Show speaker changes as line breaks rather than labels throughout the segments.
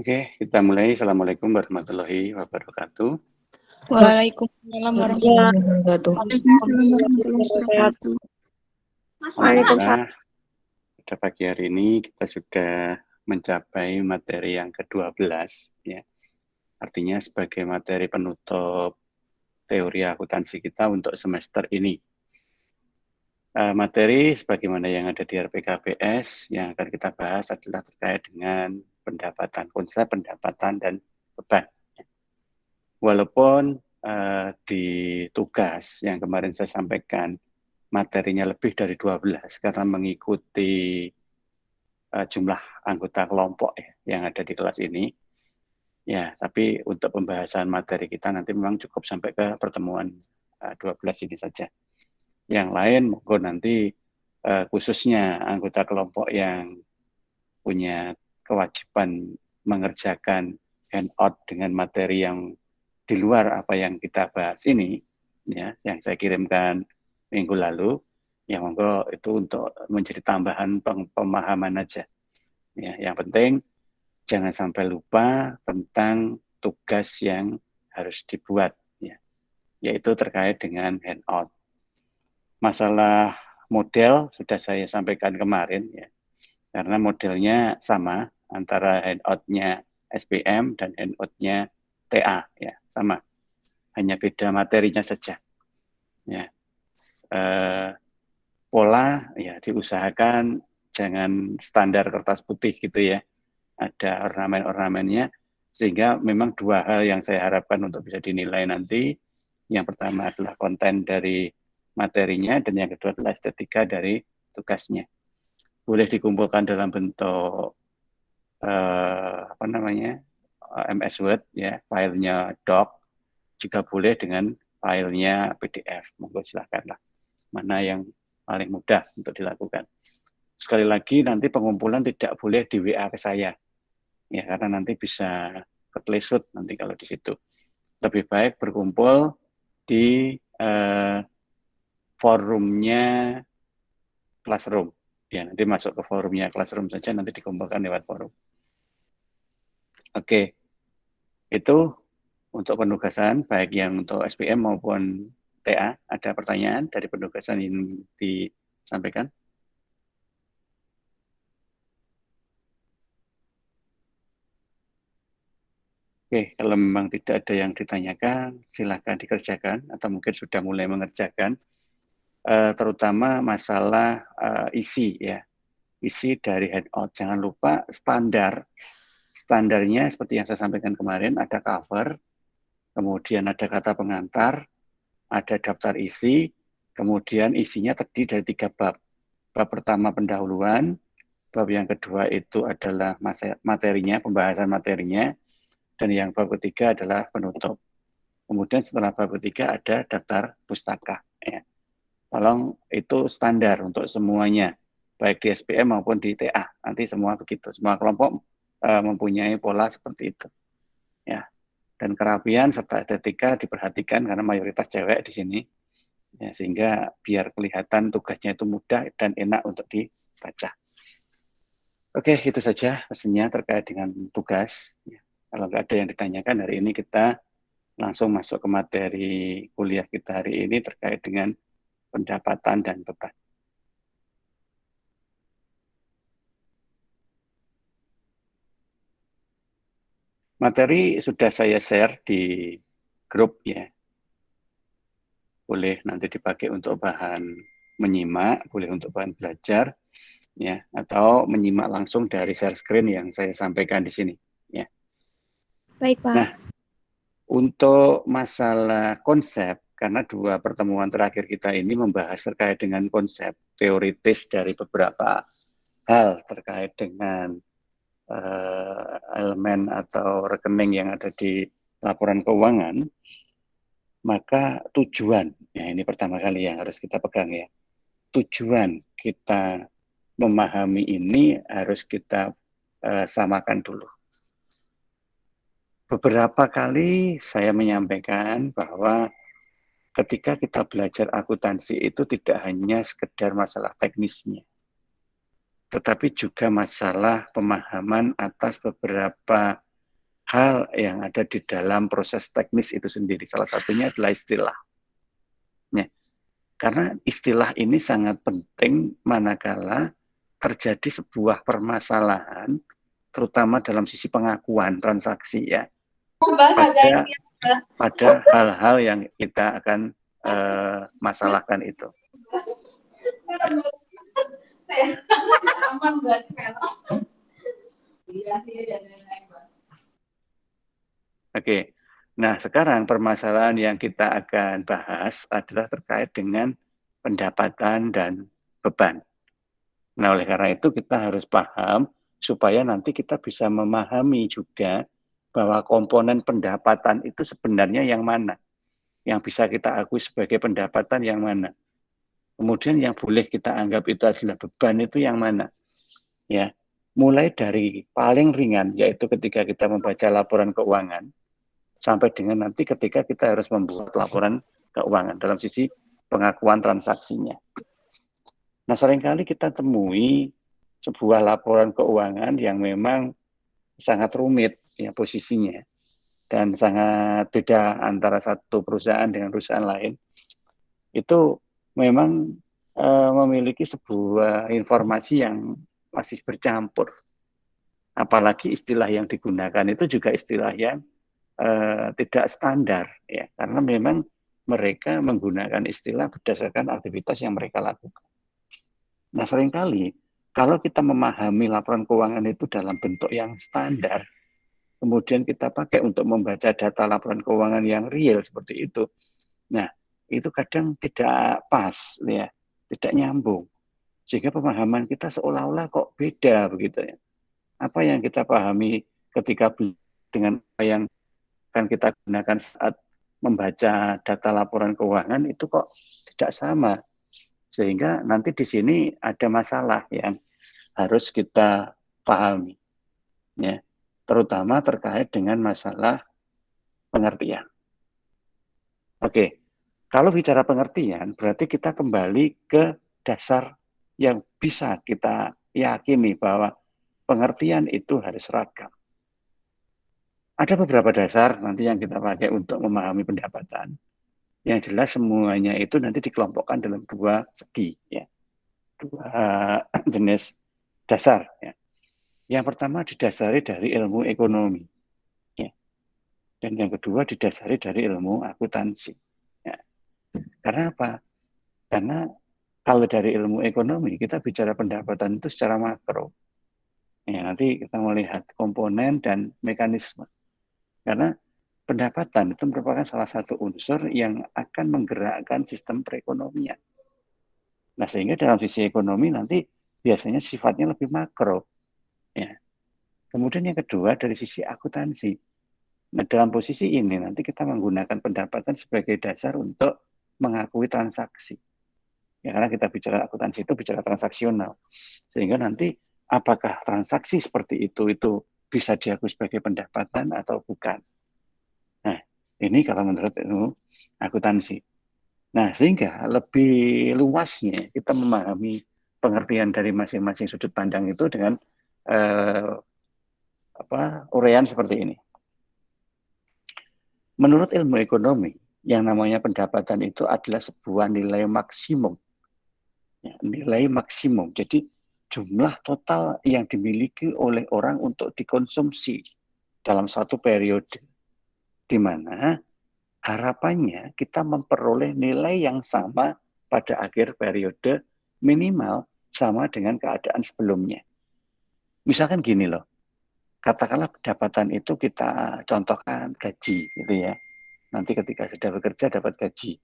Oke, kita mulai. Assalamualaikum warahmatullahi wabarakatuh.
Waalaikumsalam warahmatullahi wabarakatuh.
Waalaikumsalam warahmatullahi wabarakatuh.
Alhamdulillah, pada pagi hari ini kita sudah mencapai materi yang ke-12, ya. Artinya sebagai materi penutup teori akuntansi kita untuk semester ini. Materi sebagaimana yang ada di RPKBS yang akan kita bahas adalah terkait dengan pendapatan, konsep pendapatan dan beban. Walaupun di tugas yang kemarin saya sampaikan materinya lebih dari 12 karena mengikuti jumlah anggota kelompok yang ada di kelas ini. Ya, tapi untuk pembahasan materi kita nanti memang cukup sampai ke pertemuan 12 ini saja. Yang lain monggo nanti khususnya anggota kelompok yang punya kewajiban mengerjakan handout dengan materi yang di luar apa yang kita bahas ini, ya, yang saya kirimkan minggu lalu, ya monggo itu untuk menjadi tambahan pemahaman aja. Ya, yang penting jangan sampai lupa tentang tugas yang harus dibuat, ya, yaitu terkait dengan handout. Masalah model sudah saya sampaikan kemarin, ya, karena modelnya sama antara handout-nya SPM dan handout-nya TA, ya, sama, hanya beda materinya saja. Ya, pola ya diusahakan jangan standar kertas putih gitu ya, ada ornamen-ornamennya, sehingga memang dua hal yang saya harapkan untuk bisa dinilai nanti. Yang pertama adalah konten dari materinya, dan yang kedua adalah estetika dari tugasnya. Boleh dikumpulkan dalam bentuk MS Word, ya, filenya doc, juga boleh dengan filenya PDF. Monggo silakanlah mana yang paling mudah untuk dilakukan. Sekali lagi, nanti pengumpulan tidak boleh di WA ke saya, ya, karena nanti bisa ketelesut nanti kalau di situ. Lebih baik berkumpul di forumnya Classroom. Ya, nanti masuk ke forumnya Classroom saja, nanti dikumpulkan lewat forum. Oke, itu untuk penugasan, baik yang untuk SPM maupun TA. Ada pertanyaan dari penugasan yang disampaikan? Oke, kalau memang tidak ada yang ditanyakan, silakan dikerjakan, atau mungkin sudah mulai mengerjakan, terutama masalah isi, ya, isi dari handout. Jangan lupa standarnya seperti yang saya sampaikan kemarin, ada cover, kemudian ada kata pengantar, ada daftar isi, kemudian isinya terdiri dari 3 bab. Bab pertama pendahuluan, bab yang kedua itu adalah materinya, pembahasan materinya, dan yang bab ketiga adalah penutup. Kemudian setelah bab ketiga ada daftar pustaka. Ya. Tolong itu standar untuk semuanya, baik di SPM maupun di TA. Nanti semua begitu, semua kelompok mempunyai pola seperti itu. Ya. Dan kerapian serta estetika diperhatikan karena mayoritas cewek di sini. Ya, sehingga biar kelihatan tugasnya itu mudah dan enak untuk dibaca. Oke, itu saja pesannya terkait dengan tugas. Ya. Kalau nggak ada yang ditanyakan, hari ini kita langsung masuk ke materi kuliah kita hari ini terkait dengan pendapatan dan beban. Materi sudah saya share di grup, ya. Boleh nanti dipakai untuk bahan menyimak, boleh untuk bahan belajar, ya, atau menyimak langsung dari share screen yang saya sampaikan di sini, ya.
Baik, Pak.
Nah, untuk masalah konsep, karena 2 pertemuan terakhir kita ini membahas terkait dengan konsep teoritis dari beberapa hal terkait dengan elemen atau rekening yang ada di laporan keuangan, maka tujuan, ya ini pertama kali yang harus kita pegang, ya. Tujuan kita memahami ini harus kita samakan dulu. Beberapa kali saya menyampaikan bahwa ketika kita belajar akuntansi itu tidak hanya sekedar masalah teknisnya, tetapi juga masalah pemahaman atas beberapa hal yang ada di dalam proses teknis itu sendiri. Salah satunya adalah istilah. Ya. Karena istilah ini sangat penting manakala terjadi sebuah permasalahan, terutama dalam sisi pengakuan transaksi ya, pada hal-hal yang kita akan masalahkan itu. Oke, nah sekarang permasalahan yang kita akan bahas adalah terkait dengan pendapatan dan beban. Nah oleh karena itu kita harus paham supaya nanti kita bisa memahami juga bahwa komponen pendapatan itu sebenarnya yang mana, yang bisa kita akui sebagai pendapatan yang mana. Kemudian yang boleh kita anggap itu adalah beban itu yang mana. Ya, mulai dari paling ringan yaitu ketika kita membaca laporan keuangan sampai dengan nanti ketika kita harus membuat laporan keuangan dalam sisi pengakuan transaksinya. Nah, seringkali kita temui sebuah laporan keuangan yang memang sangat rumit ya posisinya dan sangat beda antara satu perusahaan dengan perusahaan lain. Itu memang memiliki sebuah informasi yang masih bercampur. Apalagi istilah yang digunakan itu juga istilah yang tidak standar ya, karena memang mereka menggunakan istilah berdasarkan aktivitas yang mereka lakukan. Nah, seringkali kalau kita memahami laporan keuangan itu dalam bentuk yang standar, kemudian kita pakai untuk membaca data laporan keuangan yang real seperti itu, nah itu kadang tidak pas ya, tidak nyambung, sehingga pemahaman kita seolah-olah kok beda begitu ya. Apa yang kita pahami ketika dengan apa yang akan kita gunakan saat membaca data laporan keuangan itu kok tidak sama, sehingga nanti di sini ada masalah yang harus kita pahami ya, terutama terkait dengan masalah pengertian. Oke, kalau bicara pengertian berarti kita kembali ke dasar yang bisa kita yakini bahwa pengertian itu harus seragam. Ada beberapa dasar nanti yang kita pakai untuk memahami pendapatan. Yang jelas semuanya itu nanti dikelompokkan dalam dua segi, ya, dua jenis dasar. Ya. Yang pertama didasari dari ilmu ekonomi, ya. Dan yang kedua didasari dari ilmu akuntansi. Ya. Karena apa? Karena kalau dari ilmu ekonomi kita bicara pendapatan itu secara makro. Ya, nanti kita melihat komponen dan mekanisme. Karena pendapatan itu merupakan salah satu unsur yang akan menggerakkan sistem perekonomian. Nah, sehingga dalam sisi ekonomi nanti biasanya sifatnya lebih makro. Ya. Kemudian yang kedua dari sisi akuntansi. Nah, dalam posisi ini nanti kita menggunakan pendapatan sebagai dasar untuk mengakui transaksi. Ya, karena kita bicara akuntansi itu bicara transaksional. Sehingga nanti apakah transaksi seperti itu bisa diakui sebagai pendapatan atau bukan. Nah, ini kalau menurut ilmu akuntansi. Nah, sehingga lebih luasnya kita memahami pengertian dari masing-masing sudut pandang itu dengan uraian seperti ini. Menurut ilmu ekonomi, yang namanya pendapatan itu adalah sebuah nilai maksimum. Ya, nilai maksimum. Jadi jumlah total yang dimiliki oleh orang untuk dikonsumsi dalam suatu periode, di mana harapannya kita memperoleh nilai yang sama pada akhir periode, minimal sama dengan keadaan sebelumnya. Misalkan gini loh, katakanlah pendapatan itu kita contohkan gaji gitu ya. Nanti ketika sudah bekerja dapat gaji.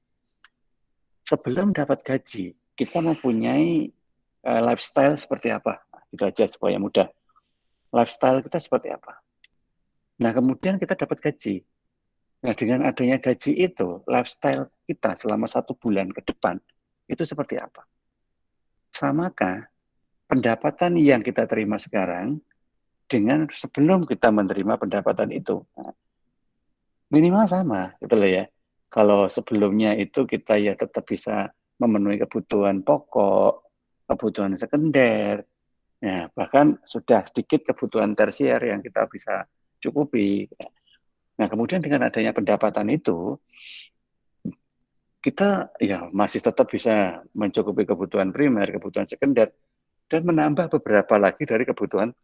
Sebelum dapat gaji, kita mempunyai lifestyle seperti apa? Itu aja supaya mudah. Lifestyle kita seperti apa? Nah, kemudian kita dapat gaji. Nah, dengan adanya gaji itu, lifestyle kita selama 1 bulan ke depan, itu seperti apa? Samakah pendapatan yang kita terima sekarang dengan sebelum kita menerima pendapatan itu? Nah, minimal sama, gitu loh ya. Kalau sebelumnya itu kita ya tetap bisa memenuhi kebutuhan pokok, kebutuhan sekunder, ya, bahkan sudah sedikit kebutuhan tersier yang kita bisa mencukupi. Nah, kemudian dengan adanya pendapatan itu, kita ya masih tetap bisa mencukupi kebutuhan primer, kebutuhan sekunder, dan menambah beberapa lagi dari kebutuhan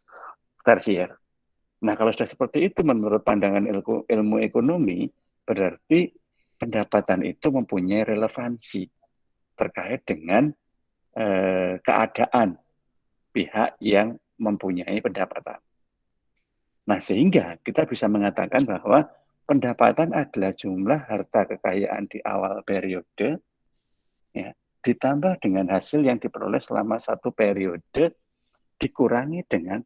tersier. Nah, kalau sudah seperti itu menurut pandangan ilmu ekonomi, berarti pendapatan itu mempunyai relevansi terkait dengan keadaan pihak yang mempunyai pendapatan. Nah, sehingga kita bisa mengatakan bahwa pendapatan adalah jumlah harta kekayaan di awal periode, ya, ditambah dengan hasil yang diperoleh selama satu periode, dikurangi dengan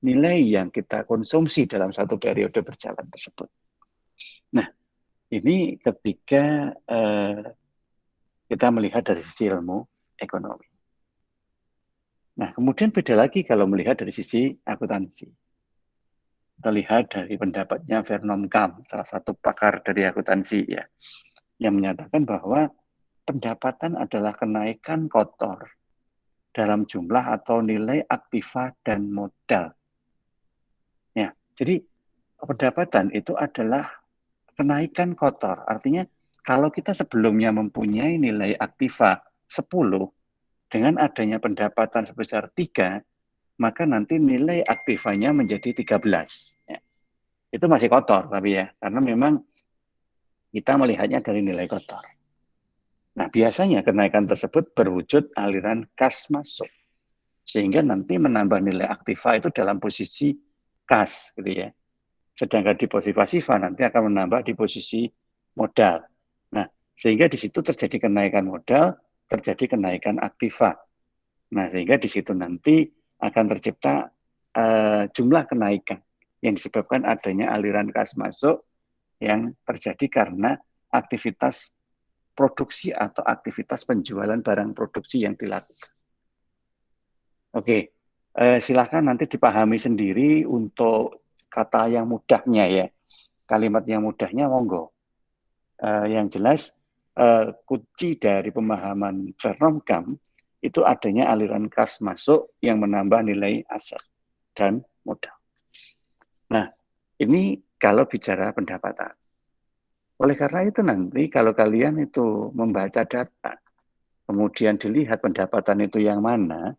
nilai yang kita konsumsi dalam satu periode berjalan tersebut. Nah, ini ketika kita melihat dari sisi ilmu ekonomi. Nah, kemudian beda lagi kalau melihat dari sisi akuntansi. Kita lihat dari pendapatnya Vernon Kam, salah satu pakar dari akuntansi ya, yang menyatakan bahwa pendapatan adalah kenaikan kotor dalam jumlah atau nilai aktiva dan modal. Ya, jadi pendapatan itu adalah kenaikan kotor. Artinya kalau kita sebelumnya mempunyai nilai aktiva 10, dengan adanya pendapatan sebesar 3, maka nanti nilai aktivanya menjadi 13. Ya. Itu masih kotor tapi ya, karena memang kita melihatnya dari nilai kotor. Nah, biasanya kenaikan tersebut berwujud aliran kas masuk, sehingga nanti menambah nilai aktiva itu dalam posisi kas, gitu ya. Sedangkan di posisi pasiva nanti akan menambah di posisi modal. Nah, sehingga di situ terjadi kenaikan modal, terjadi kenaikan aktiva. Nah, sehingga di situ nanti akan tercipta jumlah kenaikan yang disebabkan adanya aliran kas masuk yang terjadi karena aktivitas produksi atau aktivitas penjualan barang produksi yang dilakukan. Oke, silakan nanti dipahami sendiri untuk kata yang mudahnya ya. Kalimat yang mudahnya monggo. Yang jelas kunci dari pemahaman Vernon Kam itu adanya aliran kas masuk yang menambah nilai aset dan modal. Nah, ini kalau bicara pendapatan. Oleh karena itu nanti kalau kalian itu membaca data, kemudian dilihat pendapatan itu yang mana,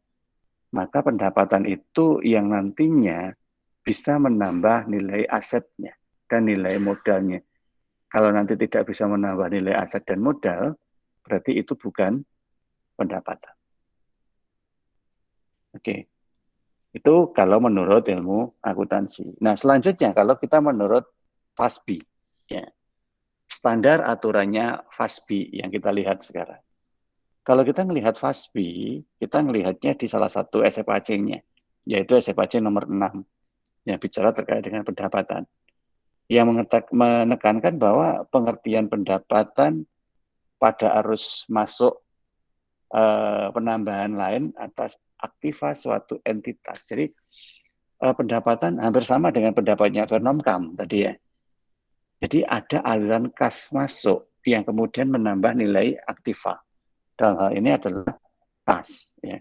maka pendapatan itu yang nantinya bisa menambah nilai asetnya dan nilai modalnya. Kalau nanti tidak bisa menambah nilai aset dan modal, berarti itu bukan pendapatan. Oke, itu kalau menurut ilmu akuntansi. Nah, selanjutnya kalau kita menurut FASBI, ya, standar aturannya FASBI yang kita lihat sekarang. Kalau kita melihat FASBI, kita melihatnya di salah satu SFAC-nya, yaitu SFAC nomor 6, yang bicara terkait dengan pendapatan. Yang menekankan bahwa pengertian pendapatan pada arus masuk penambahan lain atas aktiva suatu entitas. Jadi pendapatan hampir sama dengan pendapatnya Vernon Kam tadi ya. Jadi ada aliran kas masuk yang kemudian menambah nilai aktiva. Dalam hal ini adalah kas. Ya.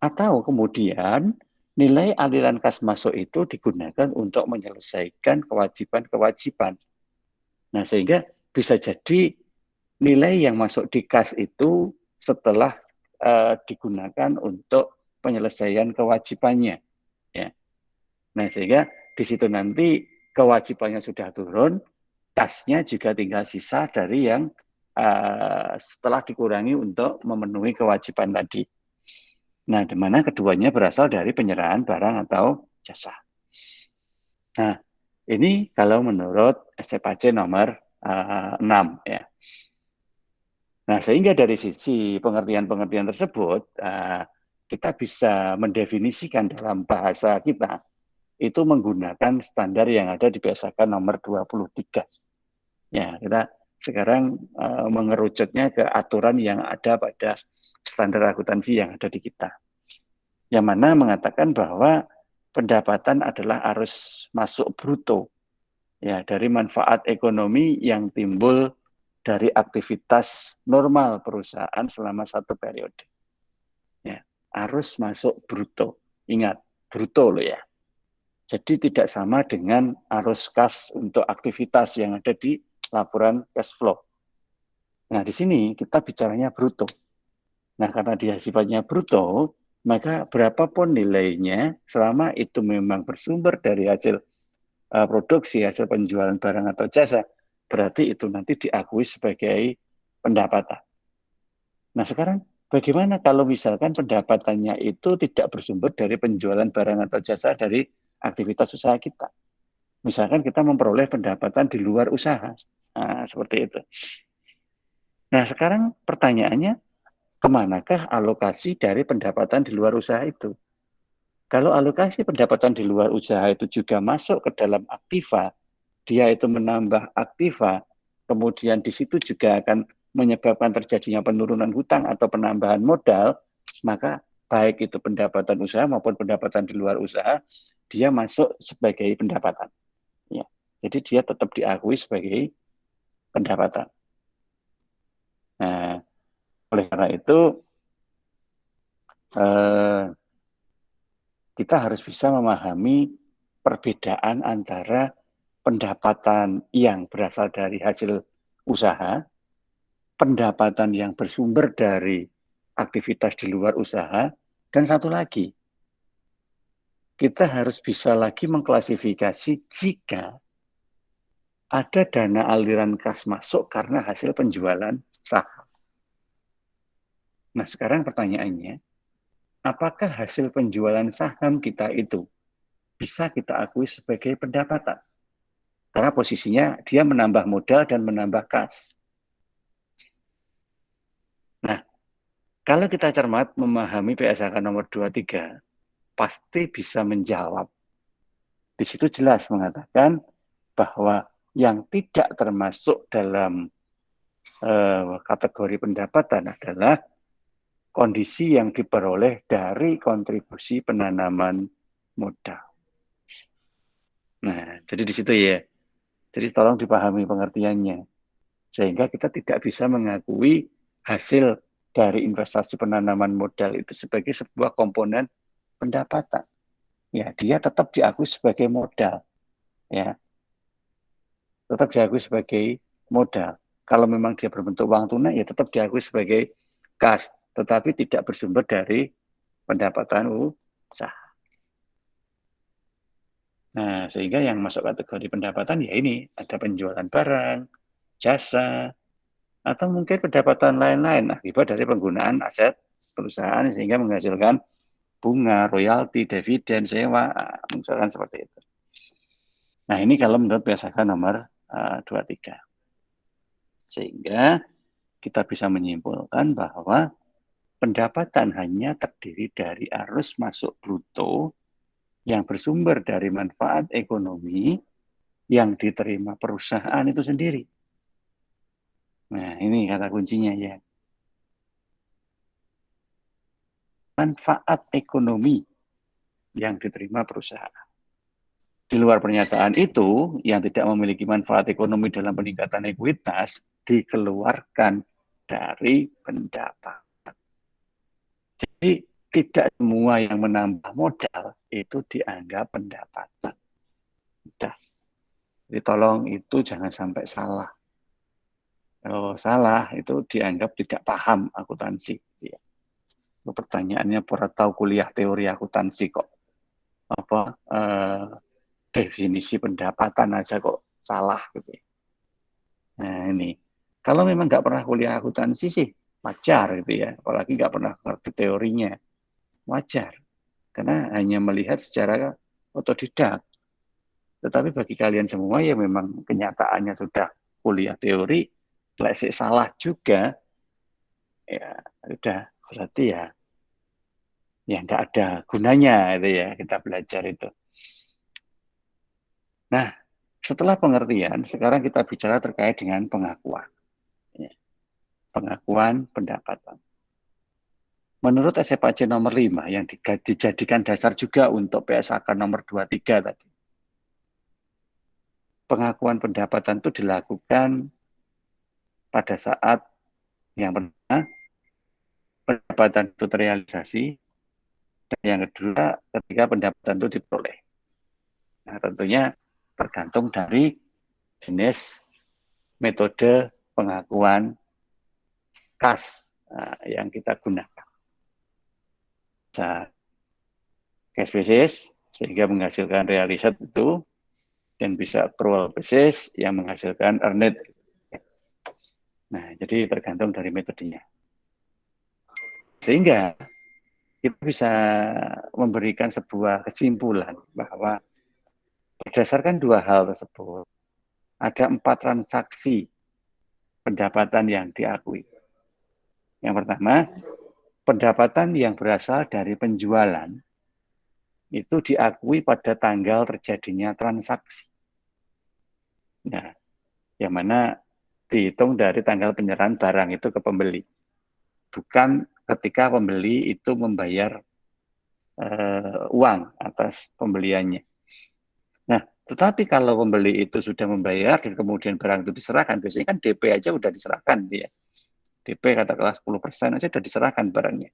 Atau kemudian nilai aliran kas masuk itu digunakan untuk menyelesaikan kewajiban-kewajiban. Nah, sehingga bisa jadi nilai yang masuk di kas itu setelah digunakan untuk penyelesaian kewajibannya. Ya. Nah, sehingga di situ nanti kewajibannya sudah turun, kasnya juga tinggal sisa dari yang setelah dikurangi untuk memenuhi kewajiban tadi. Nah, di mana keduanya berasal dari penyerahan barang atau jasa. Nah, ini kalau menurut SFAC nomor 6 ya. Nah, sehingga dari sisi pengertian-pengertian tersebut, kita bisa mendefinisikan dalam bahasa kita itu menggunakan standar yang ada di BSAK nomor 23. Ya, kita sekarang mengerucutnya ke aturan yang ada pada standar akuntansi yang ada di kita. Yang mana mengatakan bahwa pendapatan adalah arus masuk bruto ya dari manfaat ekonomi yang timbul dari aktivitas normal perusahaan selama satu periode. Ya, arus masuk bruto. Ingat, bruto loh ya. Jadi tidak sama dengan arus kas untuk aktivitas yang ada di laporan cash flow. Nah, di sini kita bicaranya bruto. Nah, karena dia sifatnya bruto, maka berapapun nilainya, selama itu memang bersumber dari hasil produksi, hasil penjualan barang atau jasa, berarti itu nanti diakui sebagai pendapatan. Nah, sekarang bagaimana kalau misalkan pendapatannya itu tidak bersumber dari penjualan barang atau jasa dari aktivitas usaha kita? Misalkan kita memperoleh pendapatan di luar usaha. Nah, seperti itu. Nah, sekarang pertanyaannya, kemanakah alokasi dari pendapatan di luar usaha itu? Kalau alokasi pendapatan di luar usaha itu juga masuk ke dalam aktiva, dia itu menambah aktiva, kemudian di situ juga akan menyebabkan terjadinya penurunan hutang atau penambahan modal, maka baik itu pendapatan usaha maupun pendapatan di luar usaha, dia masuk sebagai pendapatan. Ya. Jadi dia tetap diakui sebagai pendapatan. Nah, oleh karena itu, kita harus bisa memahami perbedaan antara pendapatan yang berasal dari hasil usaha, pendapatan yang bersumber dari aktivitas di luar usaha, dan satu lagi, kita harus bisa lagi mengklasifikasi jika ada dana aliran kas masuk karena hasil penjualan saham. Nah, sekarang pertanyaannya, apakah hasil penjualan saham kita itu bisa kita akui sebagai pendapatan? Karena posisinya dia menambah modal dan menambah kas. Nah, kalau kita cermat memahami PSAK nomor 23, pasti bisa menjawab. Di situ jelas mengatakan bahwa yang tidak termasuk dalam kategori pendapatan adalah kondisi yang diperoleh dari kontribusi penanaman modal. Nah, jadi di situ ya. Jadi tolong dipahami pengertiannya. Sehingga kita tidak bisa mengakui hasil dari investasi penanaman modal itu sebagai sebuah komponen pendapatan. Ya, dia tetap diakui sebagai modal. Ya, tetap diakui sebagai modal. Kalau memang dia berbentuk uang tunai, ya tetap diakui sebagai kas, tetapi tidak bersumber dari pendapatan usaha. Nah, sehingga yang masuk kategori pendapatan ya ini, ada penjualan barang, jasa, atau mungkin pendapatan lain-lain akibat dari penggunaan aset perusahaan sehingga menghasilkan bunga, royalti, dividen, sewa, misalkan seperti itu. Nah, ini kalau menurut PSAK nomor 23. Sehingga kita bisa menyimpulkan bahwa pendapatan hanya terdiri dari arus masuk bruto yang bersumber dari manfaat ekonomi yang diterima perusahaan itu sendiri. Nah, ini kata kuncinya ya. Manfaat ekonomi yang diterima perusahaan. Di luar pernyataan itu, yang tidak memiliki manfaat ekonomi dalam peningkatan ekuitas dikeluarkan dari pendapatan. Jadi tidak semua yang menambah modal itu dianggap pendapatan. Udah. Jadi tolong itu jangan sampai salah. Kalau salah itu dianggap tidak paham akuntansi. Ya. Pertanyaannya pernah tahu kuliah teori akuntansi kok. Apa definisi pendapatan aja kok salah gitu. Nah ini, kalau memang nggak pernah kuliah akuntansi sih wajar gitu ya, apalagi nggak pernah ngerti teorinya, wajar. Karena hanya melihat secara otodidak. Tetapi bagi kalian semua yang memang kenyataannya sudah kuliah teori, lesik salah juga, ya udah berarti ya nggak ada gunanya itu ya kita belajar itu. Nah, setelah pengertian, sekarang kita bicara terkait dengan pengakuan. Ya, pengakuan pendapatan. Menurut SFAJ nomor 5 yang dijadikan dasar juga untuk PSAK nomor 23 tadi. Pengakuan pendapatan itu dilakukan pada saat yang pertama pendapatan itu terrealisasi dan yang kedua ketika pendapatan itu diperoleh. Nah, tentunya tergantung dari jenis metode pengakuan kas yang kita gunakan. Cash basis sehingga menghasilkan realized itu, dan bisa accrual basis yang menghasilkan earned. Nah, jadi tergantung dari metodenya. Sehingga kita bisa memberikan sebuah kesimpulan bahwa berdasarkan dua hal tersebut, ada 4 transaksi pendapatan yang diakui. Yang pertama, pendapatan yang berasal dari penjualan itu diakui pada tanggal terjadinya transaksi. Nah, yang mana dihitung dari tanggal penyerahan barang itu ke pembeli. Bukan ketika pembeli itu membayar uang atas pembeliannya. Nah, tetapi kalau pembeli itu sudah membayar dan kemudian barang itu diserahkan, biasanya kan DP aja udah diserahkan, ya. DP katakanlah 10% aja sudah diserahkan barangnya.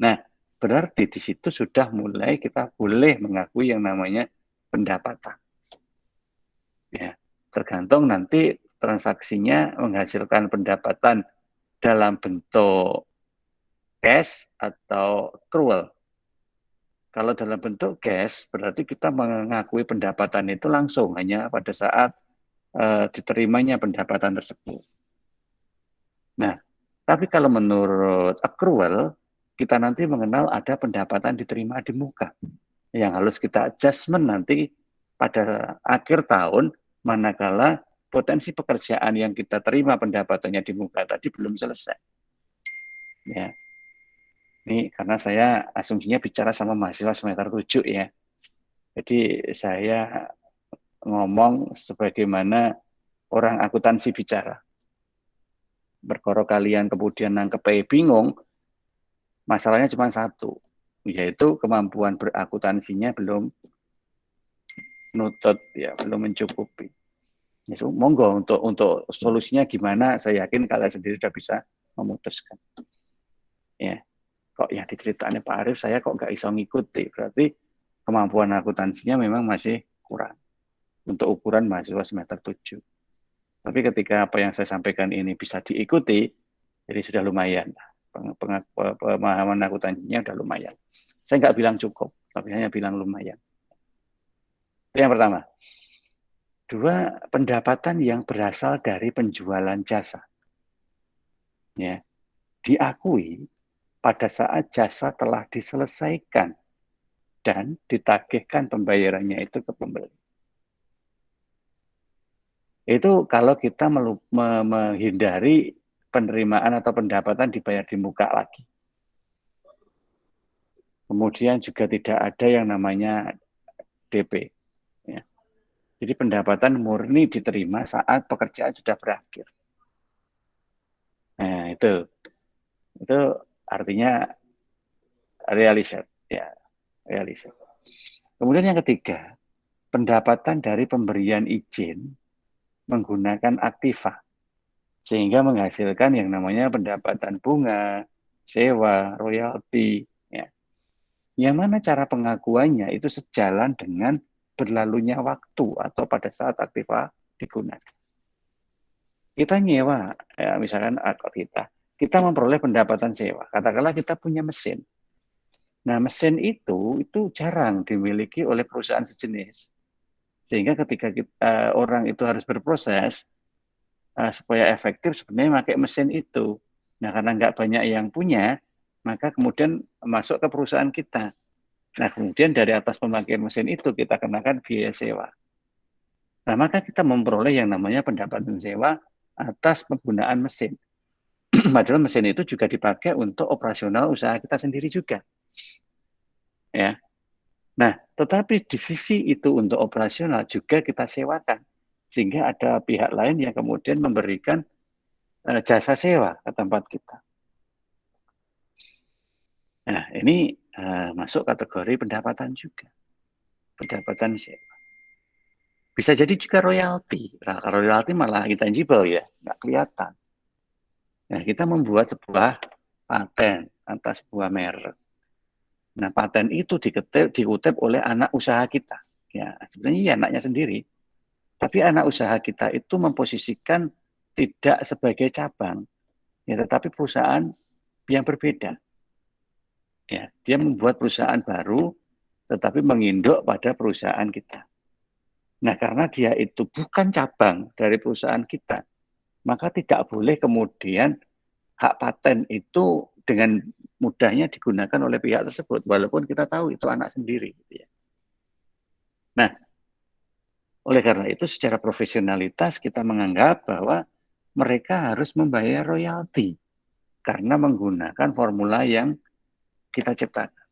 Nah, berarti di situ sudah mulai kita boleh mengakui yang namanya pendapatan. Ya, tergantung nanti transaksinya menghasilkan pendapatan dalam bentuk cash atau accrual. Kalau dalam bentuk cash, berarti kita mengakui pendapatan itu langsung hanya pada saat diterimanya pendapatan tersebut. Nah, tapi kalau menurut accrual, kita nanti mengenal ada pendapatan diterima di muka yang harus kita adjustment nanti pada akhir tahun, manakala potensi pekerjaan yang kita terima pendapatannya di muka tadi belum selesai. Ya. Ini karena saya asumsinya bicara sama mahasiswa semester 7 ya. Jadi saya ngomong sebagaimana orang akuntansi bicara. Berkoro kalian kemudian nangkep bingung, masalahnya cuma satu, yaitu kemampuan berakuntansinya belum nutut, ya, belum mencukupi. Ya, monggo untuk solusinya gimana, saya yakin kalian sendiri sudah bisa memutuskan. Ya, kok yang diceritakan Pak Arief saya kok nggak bisa ngikuti, berarti kemampuan akuntansinya memang masih kurang untuk ukuran mahasiswa semester 7. Tapi ketika apa yang saya sampaikan ini bisa diikuti, jadi sudah lumayan. Pemahaman akuntansinya sudah lumayan. Saya nggak bilang cukup, tapi hanya bilang lumayan. Itu yang pertama. Dua, pendapatan yang berasal dari penjualan jasa. Ya, diakui pada saat jasa telah diselesaikan dan ditagihkan pembayarannya itu ke pembeli. Itu kalau kita menghindari penerimaan atau pendapatan dibayar di muka lagi. Kemudian juga tidak ada yang namanya DP. Ya. Jadi pendapatan murni diterima saat pekerjaan sudah berakhir. Nah, itu artinya realisat, ya, realisat. Kemudian yang ketiga, pendapatan dari pemberian izin menggunakan aktiva, sehingga menghasilkan yang namanya pendapatan bunga, sewa, royalti. Ya. Yang mana cara pengakuannya itu sejalan dengan berlalunya waktu atau pada saat aktiva digunakan. Kita nyewa, ya, misalkan kita memperoleh pendapatan sewa. Katakanlah kita punya mesin. Nah, mesin itu jarang dimiliki oleh perusahaan sejenis. Sehingga ketika orang itu harus berproses, supaya efektif sebenarnya pakai mesin itu. Nah, karena nggak banyak yang punya, maka kemudian masuk ke perusahaan kita. Nah, kemudian dari atas pemakaian mesin itu kita kenakan biaya sewa. Nah, maka kita memperoleh yang namanya pendapatan sewa atas penggunaan mesin. Padahal mesin itu juga dipakai untuk operasional usaha kita sendiri juga. Ya. Nah, tetapi di sisi itu untuk operasional juga kita sewakan. Sehingga ada pihak lain yang kemudian memberikan jasa sewa ke tempat kita. Nah, ini masuk kategori pendapatan juga. Pendapatan sewa. Bisa jadi juga royalti. Nah, kalau royalti malah intangible ya, nggak kelihatan. Nah, kita membuat sebuah paten atas sebuah merek. Nah, paten itu dikutip oleh anak usaha kita. Ya, sebenarnya ya anaknya sendiri. Tapi anak usaha kita itu memposisikan tidak sebagai cabang, ya, tetapi perusahaan yang berbeda. Ya, dia membuat perusahaan baru, tetapi menginduk pada perusahaan kita. Nah, karena dia itu bukan cabang dari perusahaan kita, maka tidak boleh kemudian hak paten itu dengan mudahnya digunakan oleh pihak tersebut, walaupun kita tahu itu anak sendiri. Gitu ya. Nah, oleh karena itu secara profesionalitas kita menganggap bahwa mereka harus membayar royalti karena menggunakan formula yang kita ciptakan.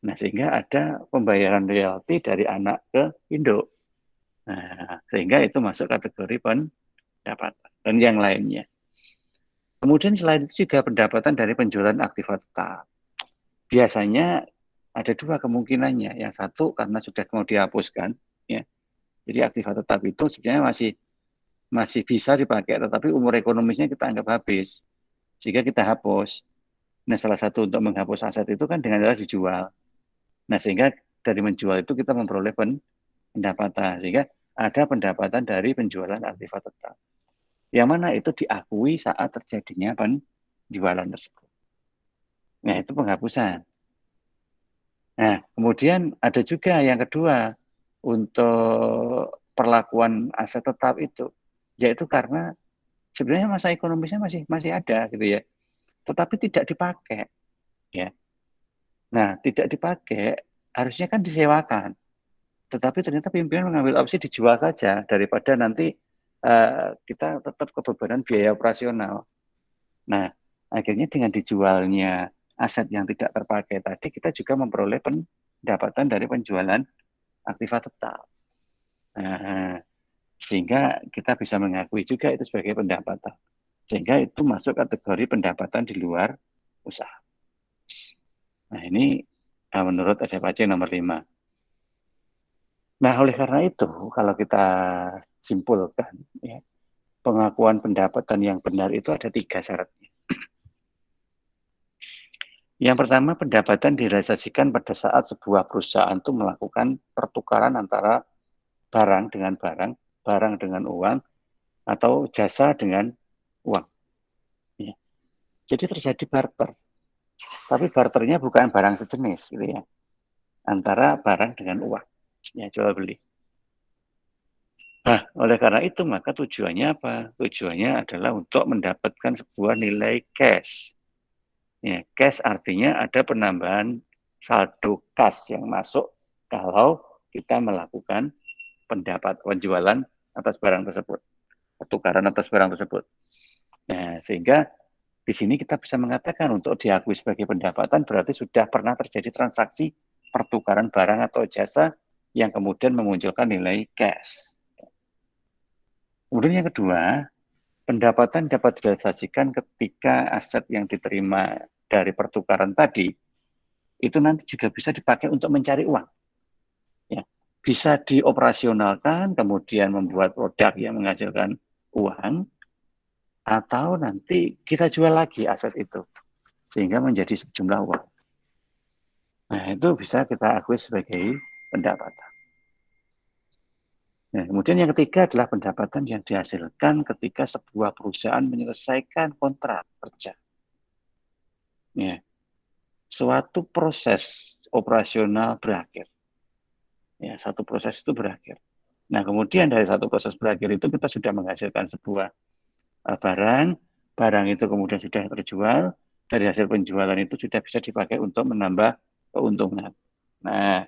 Nah, sehingga ada pembayaran royalti dari anak ke induk. Nah, sehingga itu masuk kategori pendapatan dan yang lainnya. Kemudian selain itu juga pendapatan dari penjualan aktiva tetap. Biasanya ada dua kemungkinannya. Yang satu karena sudah mau dihapuskan, ya. Jadi aktiva tetap itu sebenarnya masih bisa dipakai, tetapi umur ekonomisnya kita anggap habis, sehingga kita hapus. Nah, salah satu untuk menghapus aset itu kan dengan cara dijual. Nah, sehingga dari menjual itu kita memperoleh pendapatan, sehingga ada pendapatan dari penjualan aktiva tetap. Yang mana itu diakui saat terjadinya penjualan tersebut. Nah, itu penghapusan. Nah, kemudian ada juga yang kedua untuk perlakuan aset tetap itu, yaitu karena sebenarnya masa ekonomisnya masih ada gitu ya, tetapi tidak dipakai ya. Nah, tidak dipakai harusnya kan disewakan, tetapi ternyata pimpinan mengambil opsi dijual saja daripada nanti kita tetap kebebanan biaya operasional. Nah, akhirnya dengan dijualnya aset yang tidak terpakai tadi, kita juga memperoleh pendapatan dari penjualan aktiva tetap. Nah, sehingga kita bisa mengakui juga itu sebagai pendapatan. Sehingga itu masuk kategori pendapatan di luar usaha. Nah, ini menurut SFAC nomor 5. Nah, oleh karena itu, kalau kita simpulkan, ya, pengakuan pendapatan yang benar itu ada 3 syaratnya. Yang pertama, pendapatan direalisasikan pada saat sebuah perusahaan itu melakukan pertukaran antara barang dengan barang, barang dengan uang, atau jasa dengan uang. Ya. Jadi terjadi barter. Tapi barternya bukan barang sejenis, gitu ya. Antara barang dengan uang. Ya, jual beli. Nah, oleh karena itu, maka tujuannya apa? Tujuannya adalah untuk mendapatkan sebuah nilai cash. Ya, cash artinya ada penambahan saldo kas yang masuk kalau kita melakukan penjualan atas barang tersebut, pertukaran atas barang tersebut. Nah, sehingga di sini kita bisa mengatakan untuk diakui sebagai pendapatan berarti sudah pernah terjadi transaksi pertukaran barang atau jasa yang kemudian memunculkan nilai cash. Kemudian yang kedua, pendapatan dapat direalisasikan ketika aset yang diterima dari pertukaran tadi itu nanti juga bisa dipakai untuk mencari uang. Ya, bisa dioperasionalkan, kemudian membuat produk yang menghasilkan uang, atau nanti kita jual lagi aset itu sehingga menjadi sejumlah uang. Nah, itu bisa kita akui sebagai pendapatan. Nah, kemudian yang ketiga adalah pendapatan yang dihasilkan ketika sebuah perusahaan menyelesaikan kontrak kerja. Ya, suatu proses operasional berakhir. Ya, satu proses itu berakhir. Nah, kemudian dari satu proses berakhir itu kita sudah menghasilkan sebuah barang itu kemudian sudah terjual, dari hasil penjualan itu sudah bisa dipakai untuk menambah keuntungan. Nah,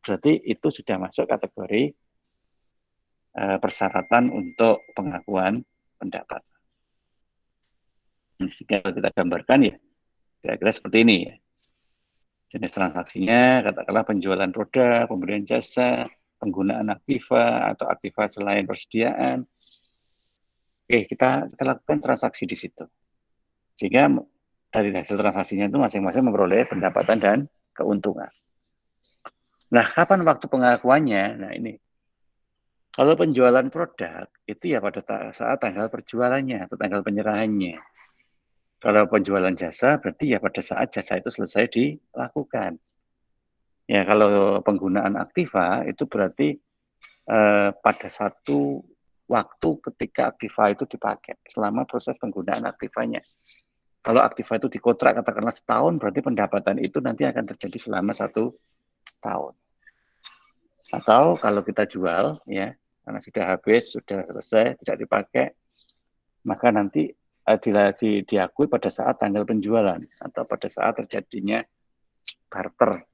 berarti itu sudah masuk kategori persyaratan untuk pengakuan pendapatan. Jika kita gambarkan ya, kira-kira seperti ini ya. Jenis transaksinya, katakanlah penjualan produk, pemberian jasa, penggunaan aktiva atau aktiva selain persediaan. Oke, kita lakukan transaksi di situ. Sehingga dari hasil transaksinya itu masing-masing memperoleh pendapatan dan keuntungan. Nah, kapan waktu pengakuannya? Nah, ini. Kalau penjualan produk, itu ya pada saat tanggal perjualannya atau tanggal penyerahannya. Kalau penjualan jasa, berarti ya pada saat jasa itu selesai dilakukan. Ya, kalau penggunaan aktiva itu berarti pada satu waktu ketika aktiva itu dipakai selama proses penggunaan aktivanya. Kalau aktiva itu dikontrak katakanlah setahun, berarti pendapatan itu nanti akan terjadi selama 1 tahun. Atau kalau kita jual, ya, karena sudah habis, sudah selesai, tidak dipakai, maka nanti diakui pada saat tanggal penjualan atau pada saat terjadinya barter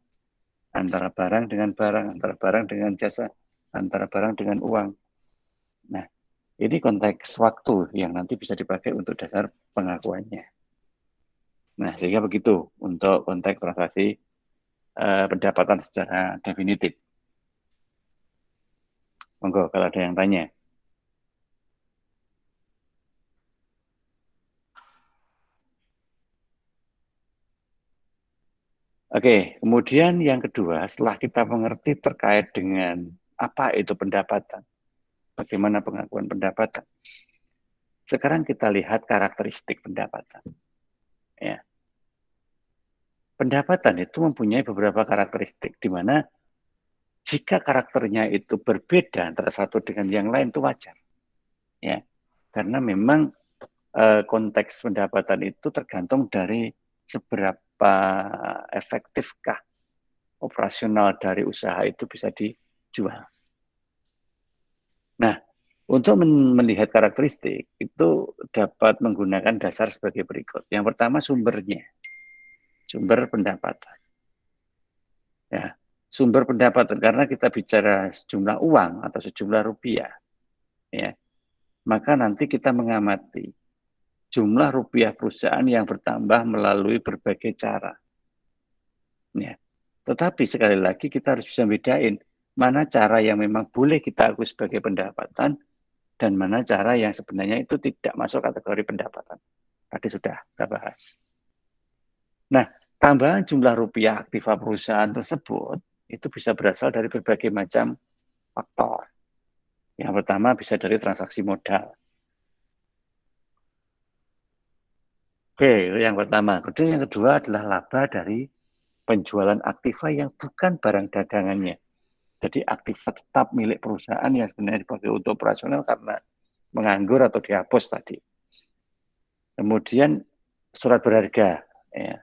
antara barang dengan barang, antara barang dengan jasa, antara barang dengan uang. Nah, ini konteks waktu yang nanti bisa dipakai untuk dasar pengakuannya. Nah, sehingga begitu untuk konteks transaksi pendapatan secara definitif. Monggo kalau ada yang tanya. Oke, kemudian yang kedua, setelah kita mengerti terkait dengan apa itu pendapatan, bagaimana pengakuan pendapatan, sekarang kita lihat karakteristik pendapatan. Ya. Pendapatan itu mempunyai beberapa karakteristik, di mana jika karakternya itu berbeda antara satu dengan yang lain itu wajar. Ya. Karena memang konteks pendapatan itu tergantung dari seberapa efektifkah operasional dari usaha itu bisa dijual. Nah, untuk melihat karakteristik itu dapat menggunakan dasar sebagai berikut. Yang pertama sumbernya, sumber pendapatan. Ya, sumber pendapatan karena kita bicara sejumlah uang atau sejumlah rupiah, ya, maka nanti kita mengamati jumlah rupiah perusahaan yang bertambah melalui berbagai cara. Ya. Tetapi sekali lagi kita harus bisa bedain mana cara yang memang boleh kita akui sebagai pendapatan dan mana cara yang sebenarnya itu tidak masuk kategori pendapatan. Tadi sudah kita bahas. Nah, tambahan jumlah rupiah aktiva perusahaan tersebut itu bisa berasal dari berbagai macam faktor. Yang pertama bisa dari transaksi modal. Oke, yang pertama. Kemudian yang kedua adalah laba dari penjualan aktiva yang bukan barang dagangannya. Jadi aktiva tetap milik perusahaan yang sebenarnya dipakai untuk operasional karena menganggur atau dihapus tadi. Kemudian surat berharga. Ya.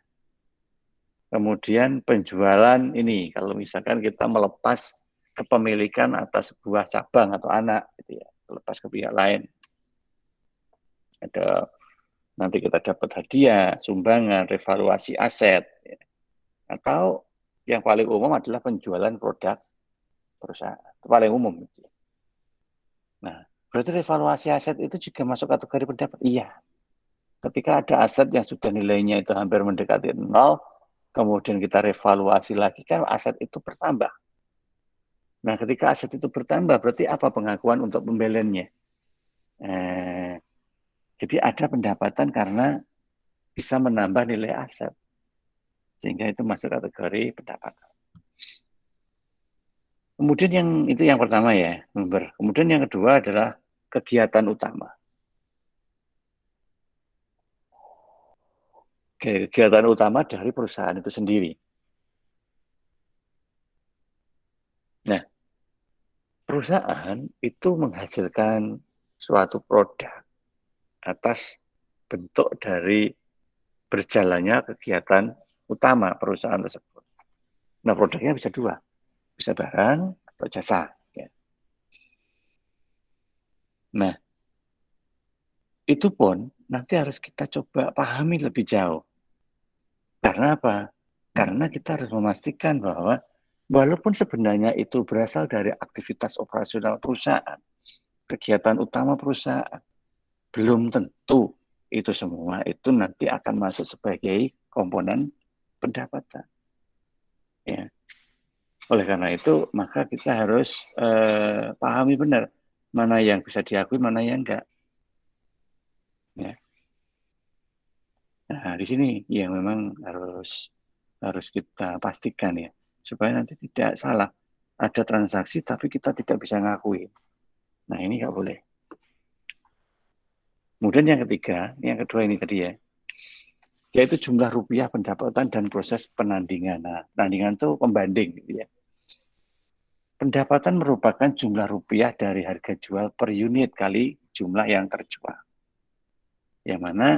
Kemudian penjualan ini, kalau misalkan kita melepas kepemilikan atas sebuah cabang atau anak, gitu ya, lepas ke pihak lain. Ada nanti kita dapat hadiah, sumbangan, revaluasi aset, ya. Atau yang paling umum adalah penjualan produk perusahaan, itu paling umum. Nah, berarti revaluasi aset itu juga masuk kategori pendapat? Iya. Ketika ada aset yang sudah nilainya itu hampir mendekati 0, kemudian kita revaluasi lagi, kan aset itu bertambah. Nah, ketika aset itu bertambah, berarti apa pengakuan untuk pembeliannya? Jadi ada pendapatan karena bisa menambah nilai aset. Sehingga itu masuk kategori pendapatan. Kemudian yang pertama ya, sumber. Kemudian yang kedua adalah kegiatan utama. Kegiatan utama dari perusahaan itu sendiri. Nah, perusahaan itu menghasilkan suatu produk atas bentuk dari berjalannya kegiatan utama perusahaan tersebut. Nah, produknya bisa dua, bisa barang atau jasa. Ya. Nah, itu pun nanti harus kita coba pahami lebih jauh. Karena apa? Karena kita harus memastikan bahwa walaupun sebenarnya itu berasal dari aktivitas operasional perusahaan, kegiatan utama perusahaan, belum tentu itu semua itu nanti akan masuk sebagai komponen pendapatan. Ya. Oleh karena itu, maka kita harus pahami benar mana yang bisa diakui, mana yang enggak. Ya. Nah, di sini yang memang harus kita pastikan ya, supaya nanti tidak salah. Ada transaksi tapi kita tidak bisa ngakui. Nah, ini nggak boleh. Kemudian yang ketiga, yang kedua ini tadi ya, yaitu jumlah rupiah pendapatan dan proses penandingan. Nah, penandingan itu pembanding, gitu ya. Pendapatan merupakan jumlah rupiah dari harga jual per unit kali jumlah yang terjual. Yang mana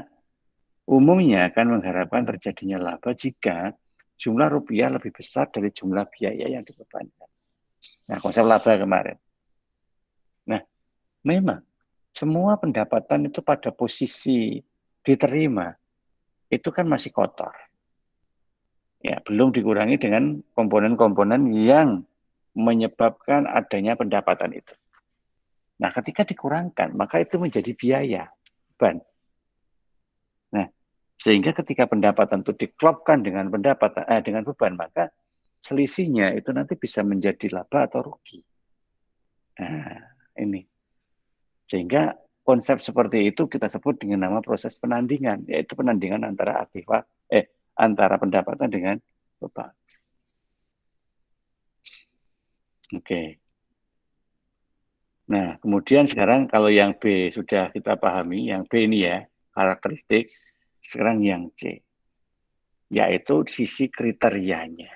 umumnya akan mengharapkan terjadinya laba jika jumlah rupiah lebih besar dari jumlah biaya yang dibebankan. Nah, konsep laba kemarin. Nah, memang semua pendapatan itu pada posisi diterima itu kan masih kotor. Ya, belum dikurangi dengan komponen-komponen yang menyebabkan adanya pendapatan itu. Nah, ketika dikurangkan, maka itu menjadi biaya, beban. Nah, sehingga ketika pendapatan itu diklopkan dengan dengan beban, maka selisihnya itu nanti bisa menjadi laba atau rugi. Nah, ini. Sehingga konsep seperti itu kita sebut dengan nama proses penandingan, yaitu penandingan antara antara pendapatan dengan beban. Oke. Nah, kemudian sekarang kalau yang B sudah kita pahami, yang B ini ya, karakteristik, sekarang yang C, yaitu sisi kriterianya.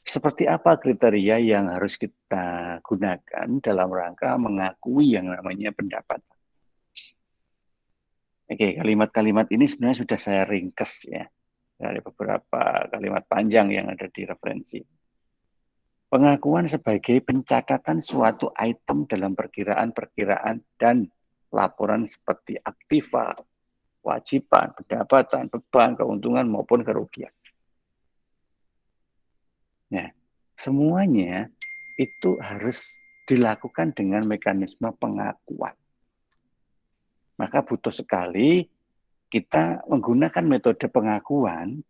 Seperti apa kriteria yang harus kita gunakan dalam rangka mengakui yang namanya pendapatan? Oke, kalimat-kalimat ini sebenarnya sudah saya ringkas ya, dari beberapa kalimat panjang yang ada di referensi. Pengakuan sebagai pencatatan suatu item dalam perkiraan dan laporan seperti aktiva, kewajiban, pendapatan, beban, keuntungan maupun kerugian. Nah, semuanya itu harus dilakukan dengan mekanisme pengakuan. Maka butuh sekali kita menggunakan metode pengakuan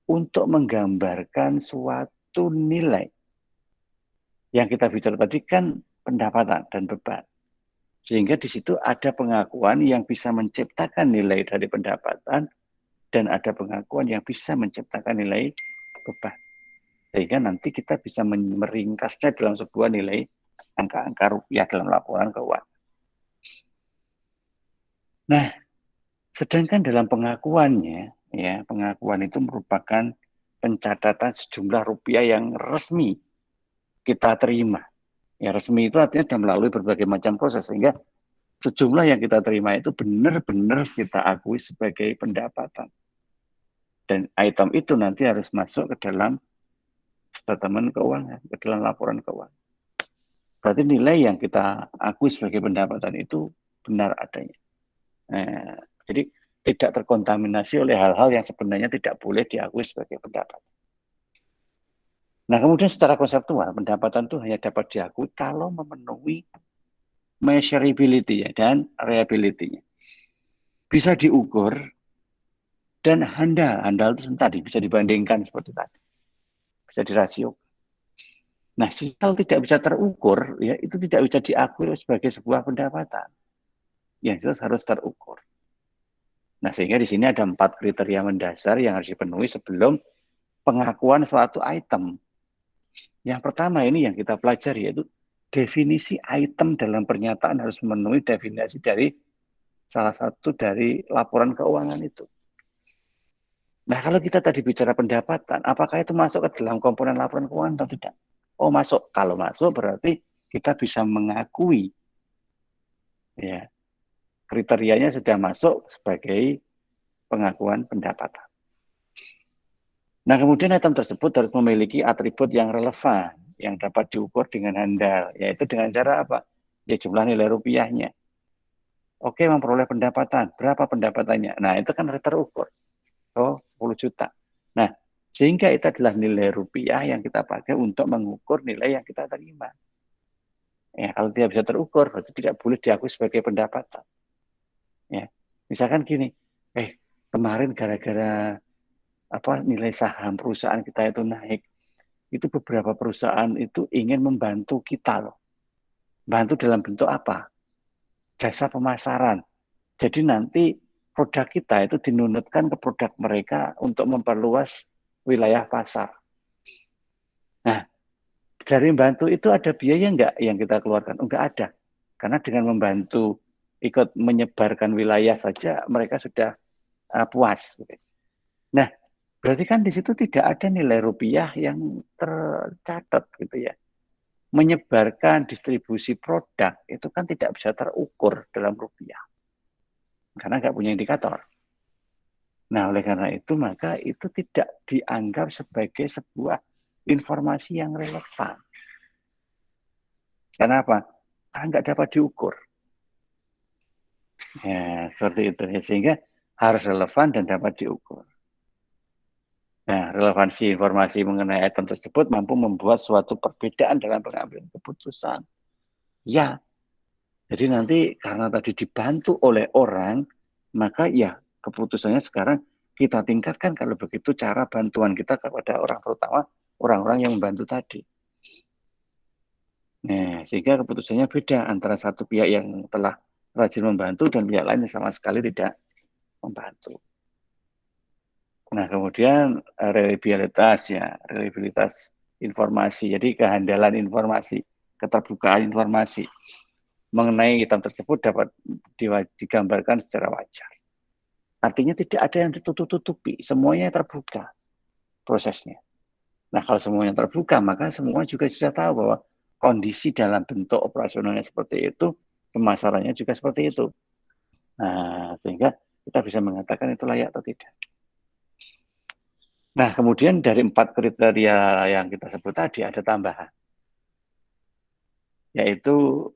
untuk menggambarkan suatu nilai. Yang kita bicara tadi kan pendapatan dan beban. Sehingga di situ ada pengakuan yang bisa menciptakan nilai dari pendapatan dan ada pengakuan yang bisa menciptakan nilai beban. Sehingga nanti kita bisa meringkasnya dalam sebuah nilai angka-angka rupiah dalam laporan keuangan. Nah, sedangkan dalam pengakuannya, ya, pengakuan itu merupakan pencatatan sejumlah rupiah yang resmi kita terima. Ya, resmi itu artinya sudah melalui berbagai macam proses, sehingga sejumlah yang kita terima itu benar-benar kita akui sebagai pendapatan. Dan item itu nanti harus masuk ke dalam statement keuangan, ke dalam laporan keuangan. Berarti nilai yang kita akui sebagai pendapatan itu benar adanya. Jadi tidak terkontaminasi oleh hal-hal yang sebenarnya tidak boleh diakui sebagai pendapatan. Nah, kemudian secara konseptual, pendapatan itu hanya dapat diakui kalau memenuhi measurability dan reliability-nya. Bisa diukur dan handal itu tadi bisa dibandingkan seperti tadi. Bisa dirasio. Nah, kalau tidak bisa terukur, ya itu tidak bisa diakui sebagai sebuah pendapatan. Yang jelas harus terukur. Nah, sehingga di sini ada 4 kriteria mendasar yang harus dipenuhi sebelum pengakuan suatu item. Yang pertama ini yang kita pelajari yaitu definisi item dalam pernyataan harus memenuhi definisi dari salah satu dari laporan keuangan itu. Nah, kalau kita tadi bicara pendapatan, apakah itu masuk ke dalam komponen laporan keuangan atau tidak? Oh, masuk. Kalau masuk berarti kita bisa mengakui ya kriterianya sudah masuk sebagai pengakuan pendapatan. Nah, kemudian item tersebut harus memiliki atribut yang relevan, yang dapat diukur dengan handal, yaitu dengan cara apa? Ya, jumlah nilai rupiahnya. Oke, memperoleh pendapatan. Berapa pendapatannya? Nah, itu kan harus terukur. Oh, 10 juta. Nah, sehingga itu adalah nilai rupiah yang kita pakai untuk mengukur nilai yang kita terima. Ya, kalau tidak bisa terukur, berarti tidak boleh diakui sebagai pendapatan. Ya, misalkan gini, kemarin gara-gara nilai saham perusahaan kita itu naik, itu beberapa perusahaan itu ingin membantu kita loh. Bantu dalam bentuk apa? Jasa pemasaran. Jadi nanti produk kita itu dinunutkan ke produk mereka untuk memperluas wilayah pasar. Nah, dari membantu itu ada biaya enggak yang kita keluarkan? Enggak ada. Karena dengan membantu ikut menyebarkan wilayah saja mereka sudah puas. Nah, berarti kan di situ tidak ada nilai rupiah yang tercatat gitu ya. Menyebarkan distribusi produk itu kan tidak bisa terukur dalam rupiah. Karena nggak punya indikator. Nah, oleh karena itu maka itu tidak dianggap sebagai sebuah informasi yang relevan. Kenapa? Karena nggak dapat diukur. Ya, seperti itu. Ya, sehingga harus relevan dan dapat diukur. Nah, relevansi informasi mengenai item tersebut mampu membuat suatu perbedaan dalam pengambilan keputusan. Ya, jadi nanti karena tadi dibantu oleh orang, maka ya keputusannya sekarang kita tingkatkan kalau begitu cara bantuan kita kepada orang, terutama orang-orang yang membantu tadi. Nah, sehingga keputusannya beda antara satu pihak yang telah rajin membantu dan pihak lain yang sama sekali tidak membantu. Nah, kemudian reliabilitas informasi. Jadi kehandalan informasi, keterbukaan informasi mengenai item tersebut dapat digambarkan secara wajar. Artinya tidak ada yang ditutup-tutupi, semuanya terbuka prosesnya. Nah, kalau semuanya terbuka, maka semua juga sudah tahu bahwa kondisi dalam bentuk operasionalnya seperti itu, pemasarannya juga seperti itu. Nah, sehingga kita bisa mengatakan itu layak atau tidak. Nah, kemudian dari 4 kriteria yang kita sebut tadi ada tambahan, yaitu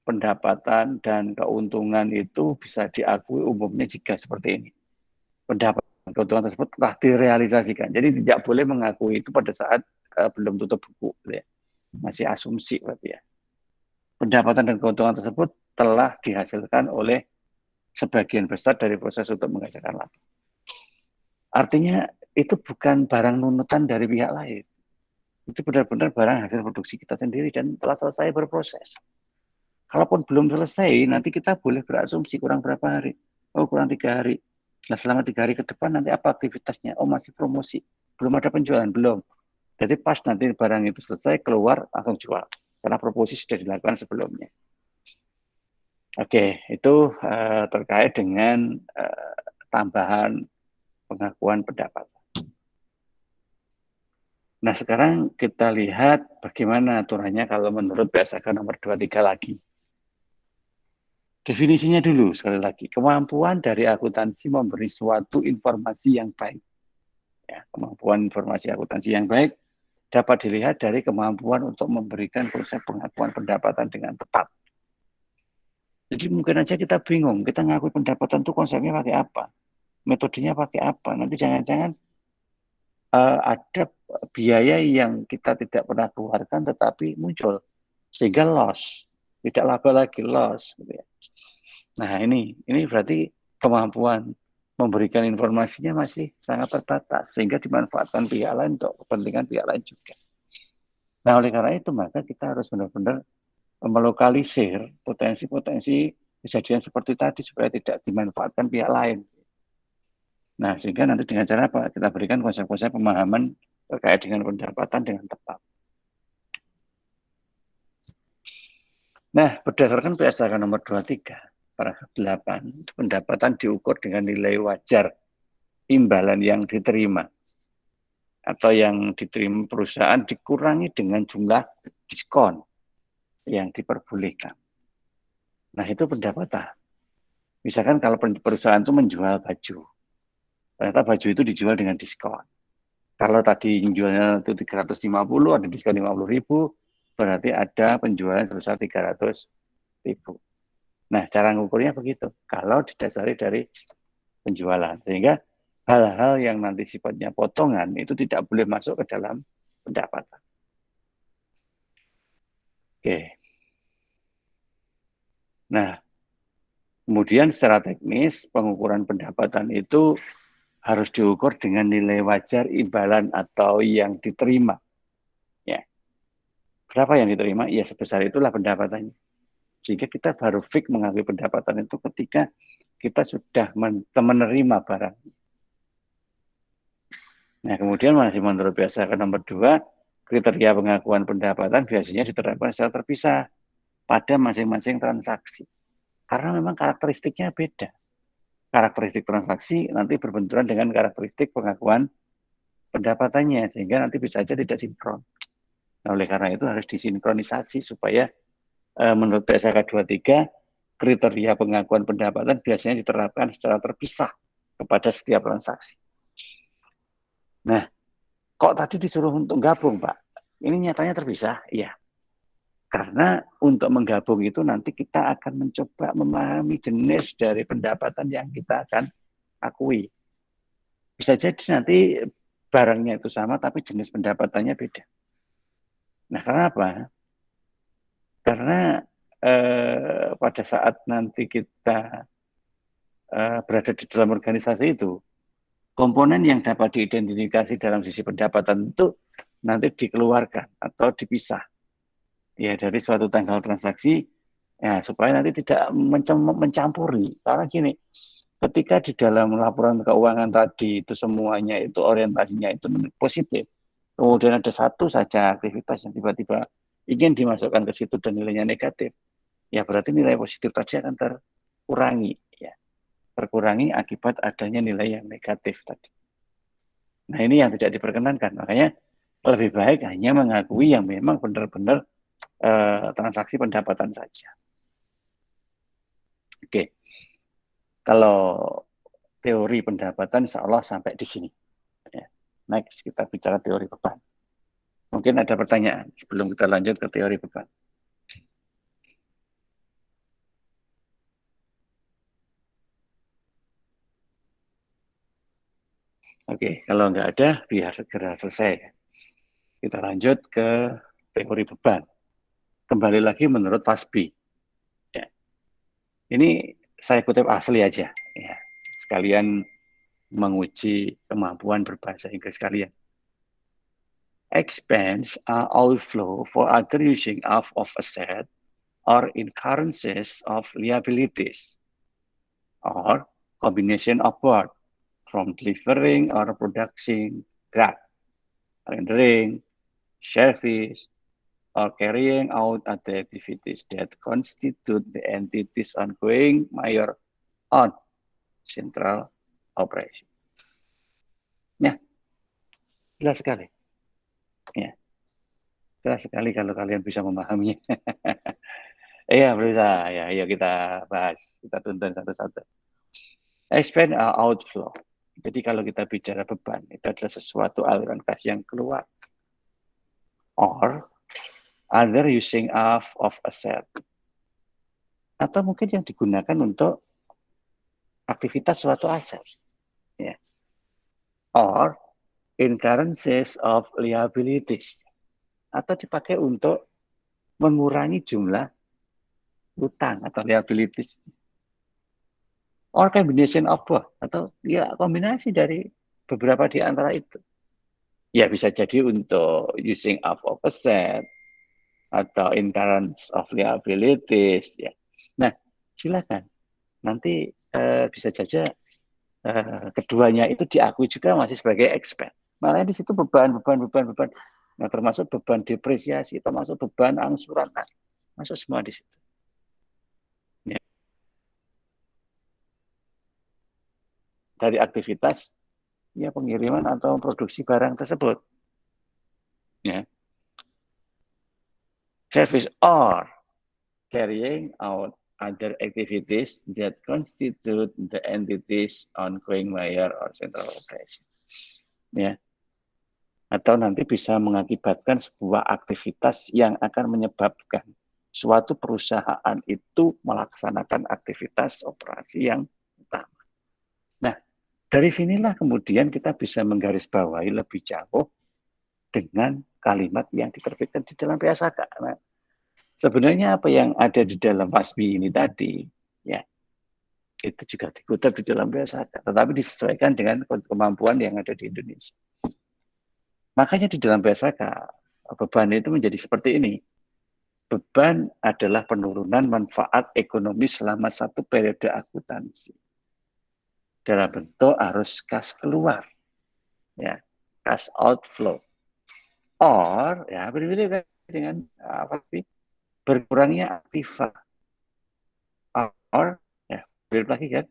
pendapatan dan keuntungan itu bisa diakui umumnya jika seperti ini. Pendapatan dan keuntungan tersebut telah direalisasikan. Jadi tidak boleh mengakui itu pada saat belum tutup buku, ya. Masih asumsi berarti ya. Pendapatan dan keuntungan tersebut telah dihasilkan oleh sebagian besar dari proses untuk menghasilkan laba. Artinya itu bukan barang nunutan dari pihak lain. Itu benar-benar barang hasil produksi kita sendiri dan telah selesai berproses. Kalaupun belum selesai, nanti kita boleh berasumsi kurang berapa hari. Oh, kurang 3 hari. Nah, selama 3 hari ke depan nanti apa aktivitasnya? Oh, masih promosi. Belum ada penjualan, belum. Jadi pas nanti barang itu selesai, keluar, langsung jual. Karena promosi sudah dilakukan sebelumnya. Oke, itu terkait dengan tambahan pengakuan pendapat. Nah, sekarang kita lihat bagaimana aturannya kalau menurut PSAK nomor 23 lagi. Definisinya dulu, sekali lagi. Kemampuan dari akuntansi memberi suatu informasi yang baik. Ya, kemampuan informasi akuntansi yang baik dapat dilihat dari kemampuan untuk memberikan proses pengakuan pendapatan dengan tepat. Jadi mungkin aja kita bingung, kita ngakui pendapatan itu konsepnya pakai apa? Metodenya pakai apa? Nanti jangan-jangan ada biaya yang kita tidak pernah keluarkan tetapi muncul sehingga loss, tidak laba lagi loss gitu ya. Nah, ini berarti kemampuan memberikan informasinya masih sangat terbatas sehingga dimanfaatkan pihak lain untuk kepentingan pihak lain juga. Nah, oleh karena itu maka kita harus benar-benar melokalisir potensi-potensi kejadian seperti tadi supaya tidak dimanfaatkan pihak lain. Nah, sehingga nanti dengan cara apa? Kita berikan konsep-konsep pemahaman terkait dengan pendapatan dengan tepat. Nah, berdasarkan PSAK nomor 23, paragraf 8, pendapatan diukur dengan nilai wajar imbalan yang diterima atau yang diterima perusahaan dikurangi dengan jumlah diskon yang diperbolehkan. Nah, itu pendapatan. Misalkan kalau perusahaan itu menjual baju, ternyata baju itu dijual dengan diskon. Kalau tadi jualnya itu 350, ada diskon 50.000, berarti ada penjualan sebesar 300.000. Nah, cara ngukurnya begitu. Kalau didasari dari penjualan. Sehingga hal-hal yang nanti sifatnya potongan itu tidak boleh masuk ke dalam pendapatan. Oke. Nah, kemudian secara teknis pengukuran pendapatan itu harus diukur dengan nilai wajar imbalan atau yang diterima. Ya. Berapa yang diterima? Ya sebesar itulah pendapatannya. Sehingga kita baru fix mengakui pendapatan itu ketika kita sudah menerima barang. Nah, kemudian masih menurut PSAK nomor 2, kriteria pengakuan pendapatan biasanya diterapkan secara terpisah pada masing-masing transaksi. Karena memang karakteristiknya beda. Karakteristik transaksi nanti berbenturan dengan karakteristik pengakuan pendapatannya, sehingga nanti bisa saja tidak sinkron. Nah, oleh karena itu harus disinkronisasi supaya menurut PSAK 23 kriteria pengakuan pendapatan biasanya diterapkan secara terpisah kepada setiap transaksi. Nah, kok tadi disuruh untuk gabung, Pak? Ini nyatanya terpisah? Iya. Karena untuk menggabung itu nanti kita akan mencoba memahami jenis dari pendapatan yang kita akan akui. Bisa jadi nanti barangnya itu sama, tapi jenis pendapatannya beda. Nah, karena apa? Karena pada saat nanti kita berada di dalam organisasi itu, komponen yang dapat diidentifikasi dalam sisi pendapatan itu nanti dikeluarkan atau dipisah ya dari suatu tanggal transaksi ya supaya nanti tidak mencampuri. Karena gini, ketika di dalam laporan keuangan tadi itu semuanya itu orientasinya itu positif, kemudian ada satu saja aktivitas yang tiba-tiba ingin dimasukkan ke situ dan nilainya negatif, ya berarti nilai positif tadi akan terkurangi, ya terkurangi akibat adanya nilai yang negatif tadi. Nah ini yang tidak diperkenankan, makanya lebih baik hanya mengakui yang memang benar-benar transaksi pendapatan saja. Oke, kalau teori pendapatan insya Allah sampai di sini. Ya. Next kita bicara teori beban. Mungkin ada pertanyaan sebelum kita lanjut ke teori beban. Oke, kalau nggak ada, biar segera selesai. Kita lanjut ke teori beban. Kembali lagi menurut Fasbi. Ya. Ini saya kutip asli aja. Ya. Sekalian menguji kemampuan berbahasa Inggris kalian. Expense are outflow for other using of asset or incurrences of liabilities or combination of both from delivering or producing goods, rendering, service, or carrying out other activities that constitute the entity's ongoing major on central operation. Ya, jelas sekali. Ya, jelas sekali kalau kalian bisa memahaminya. Iya, berusaha. Ya, ayo kita bahas. Kita tuntun satu-satu. Expense outflow. Jadi kalau kita bicara beban, itu adalah sesuatu aliran kas yang keluar. Or other using of asset. Atau mungkin yang digunakan untuk aktivitas suatu aset. Ya. Or incurrences of liabilities. Atau dipakai untuk mengurangi jumlah utang atau liabilities. Or combination of both. Atau ya kombinasi dari beberapa di antara itu. Ya bisa jadi untuk using of asset atau incurrence of liabilities. Ya. Nah, silakan. Nanti bisa saja keduanya itu diakui juga masih sebagai expense. Malah di situ beban. Nah, termasuk beban depresiasi, termasuk beban angsuran, masuk semua di situ. Ya. Dari aktivitas ya pengiriman atau produksi barang tersebut. Ya. Service or carrying out other activities that constitute the entity's ongoing major or central operation. Ya. Atau nanti bisa mengakibatkan sebuah aktivitas yang akan menyebabkan suatu perusahaan itu melaksanakan aktivitas operasi yang utama. Nah, dari sinilah kemudian kita bisa menggarisbawahi lebih jauh dengan kalimat yang diterbitkan di dalam PSAK. Nah, sebenarnya apa yang ada di dalam Fasbi ini tadi, ya, itu juga dikutip di dalam PSAK, tetapi disesuaikan dengan kemampuan yang ada di Indonesia. Makanya di dalam PSAK, beban itu menjadi seperti ini. Beban adalah penurunan manfaat ekonomi selama satu periode akuntansi. Dalam bentuk arus kas keluar. Ya, kas outflow. Or, ya berbeda dengan apa sih? Berkurangnya aktiva Or, ya, balik lagi kan,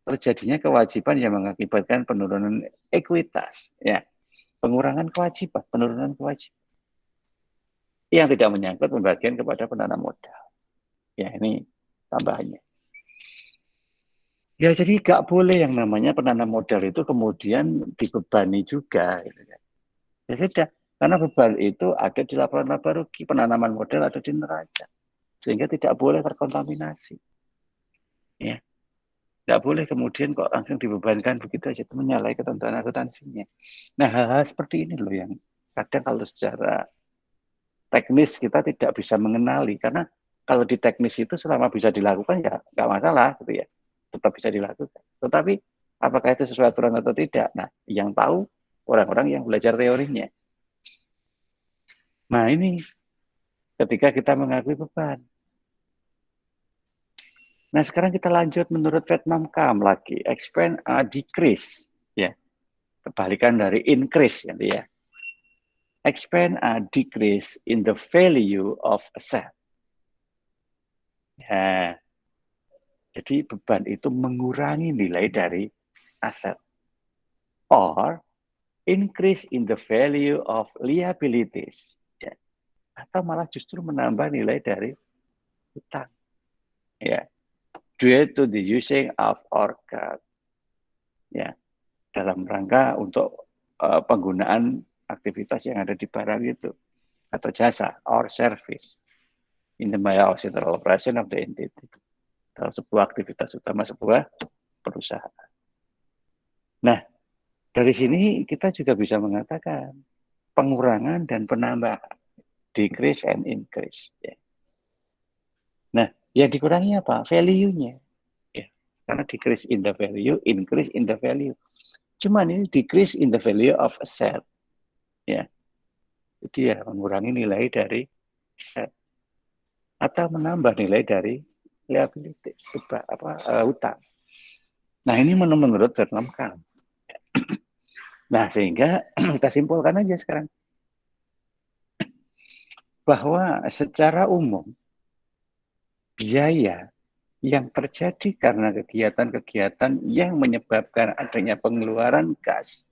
terjadinya kewajiban yang mengakibatkan penurunan ekuitas, ya, pengurangan kewajiban, penurunan kewajiban yang tidak menyangkut pembagian kepada penanam modal. Ya, ini tambahannya. Ya, jadi nggak boleh yang namanya penanam modal itu kemudian dibebani juga. Gitu kan. Ya sudah, karena beban itu ada di laporan laba rugi, penanaman modal ada di neraca, sehingga tidak boleh terkontaminasi. Ya, nggak boleh kemudian kok langsung dibebankan begitu aja, itu menyalahi ketentuan akuntansinya. Nah, hal-hal seperti ini loh yang kadang kalau secara teknis kita tidak bisa mengenali, karena kalau di teknis itu selama bisa dilakukan ya nggak masalah gitu ya, tetap bisa dilakukan. Tetapi apakah itu sesuai aturan atau tidak? Nah, yang tahu orang-orang yang belajar teorinya. Nah, ini ketika kita mengakui beban. Nah, sekarang kita lanjut menurut Vietnam Kam lagi, expand a decrease, ya, kebalikan dari increase gitu ya. Expand a decrease in the value of asset. Ya, jadi beban itu mengurangi nilai dari aset. Or increase in the value of liabilities. Ya. Atau malah justru menambah nilai dari utang. Ya. Due to the using of organ. Ya. Dalam rangka untuk penggunaan aktivitas yang ada di barang itu. Atau jasa, or service. In the way of central operation of the entity. Dalam sebuah aktivitas utama sebuah perusahaan. Nah, dari sini kita juga bisa mengatakan pengurangan dan penambahan, decrease and increase. Ya. Nah, yang dikurangi apa? Value-nya. Ya. Karena decrease in the value, increase in the value. Cuman ini decrease in the value of asset. Ya. Jadi ya mengurangi nilai dari aset atau menambah nilai dari liability, utang. Nah, ini menurut Vietnam Kam. Nah, sehingga kita simpulkan aja sekarang bahwa secara umum biaya yang terjadi karena kegiatan-kegiatan yang menyebabkan adanya pengeluaran gas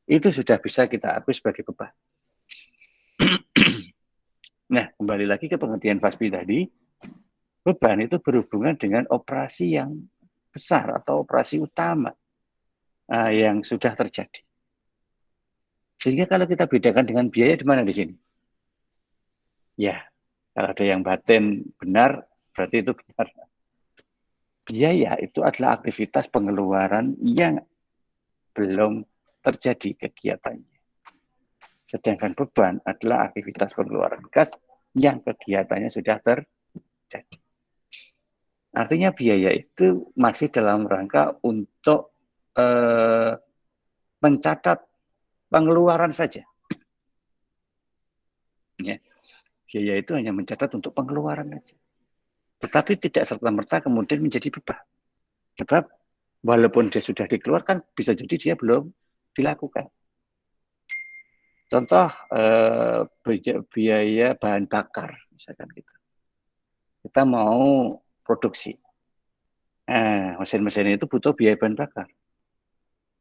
itu sudah bisa kita akui sebagai beban. Nah, kembali lagi ke pengertian Fasbi tadi, beban itu berhubungan dengan operasi yang besar atau operasi utama yang sudah terjadi. Sehingga kalau kita bedakan dengan biaya di mana di sini? Ya, kalau ada yang batin benar, berarti itu benar. Biaya itu adalah aktivitas pengeluaran yang belum terjadi kegiatannya. Sedangkan beban adalah aktivitas pengeluaran gas yang kegiatannya sudah terjadi. Artinya biaya itu masih dalam rangka untuk mencatat pengeluaran saja. Ya. Biaya itu hanya mencatat untuk pengeluaran saja. Tetapi tidak serta-merta kemudian menjadi beban. Sebab walaupun dia sudah dikeluarkan, bisa jadi dia belum dilakukan. Contoh biaya bahan bakar, misalkan gitu. Kita mau produksi. Mesin-mesin itu butuh biaya bahan bakar.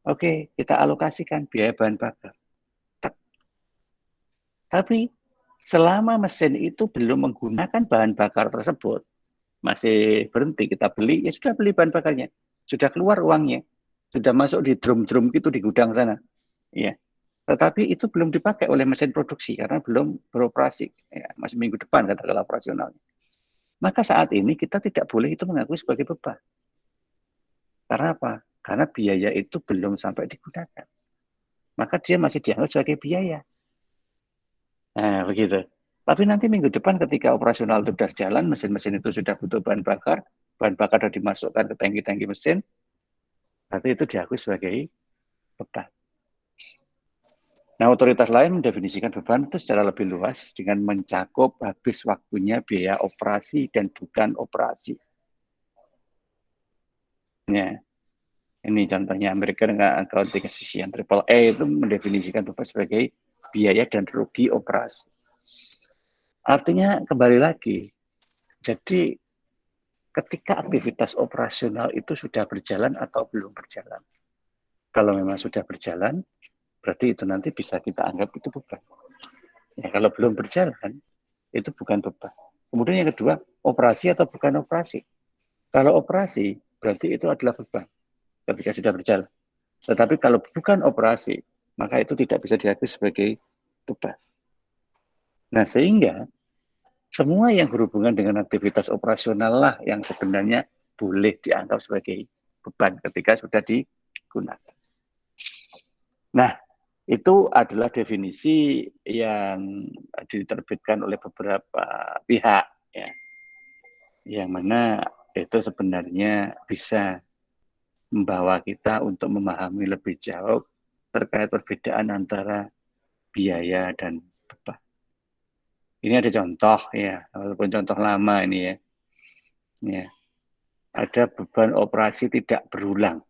Oke, kita alokasikan biaya bahan bakar. Tapi selama mesin itu belum menggunakan bahan bakar tersebut, masih berhenti kita beli, ya sudah beli bahan bakarnya. Sudah keluar uangnya. Sudah masuk di drum-drum itu di gudang sana. Ya. Tetapi itu belum dipakai oleh mesin produksi karena belum beroperasi. Ya, masih minggu depan katakanlah operasionalnya. Maka saat ini kita tidak boleh itu mengakui sebagai beban. Karena apa? Karena biaya itu belum sampai digunakan. Maka dia masih dianggap sebagai biaya. Nah, begitu. Tapi nanti minggu depan ketika operasional itu sudah jalan, mesin-mesin itu sudah butuh bahan bakar sudah dimasukkan ke tangki-tangki mesin, berarti itu diakui sebagai beban. Nah, otoritas lain mendefinisikan beban itu secara lebih luas dengan mencakup habis waktunya biaya operasi dan bukan operasi. Ya, ini contohnya American Accounting Association AAA itu mendefinisikan beban sebagai biaya dan rugi operasi. Artinya kembali lagi, jadi ketika aktivitas operasional itu sudah berjalan atau belum berjalan. Kalau memang sudah berjalan, berarti itu nanti bisa kita anggap itu beban. Ya, kalau belum berjalan, itu bukan beban. Kemudian yang kedua, operasi atau bukan operasi. Kalau operasi, berarti itu adalah beban ketika sudah berjalan. Tetapi kalau bukan operasi, maka itu tidak bisa diakui sebagai beban. Nah, sehingga semua yang berhubungan dengan aktivitas operasional lah yang sebenarnya boleh dianggap sebagai beban ketika sudah digunakan. Nah, itu adalah definisi yang diterbitkan oleh beberapa pihak, ya, yang mana itu sebenarnya bisa membawa kita untuk memahami lebih jauh terkait perbedaan antara biaya dan beban. Ini ada contoh ya, walaupun contoh lama ini ya. Ya, ada beban operasi tidak berulang.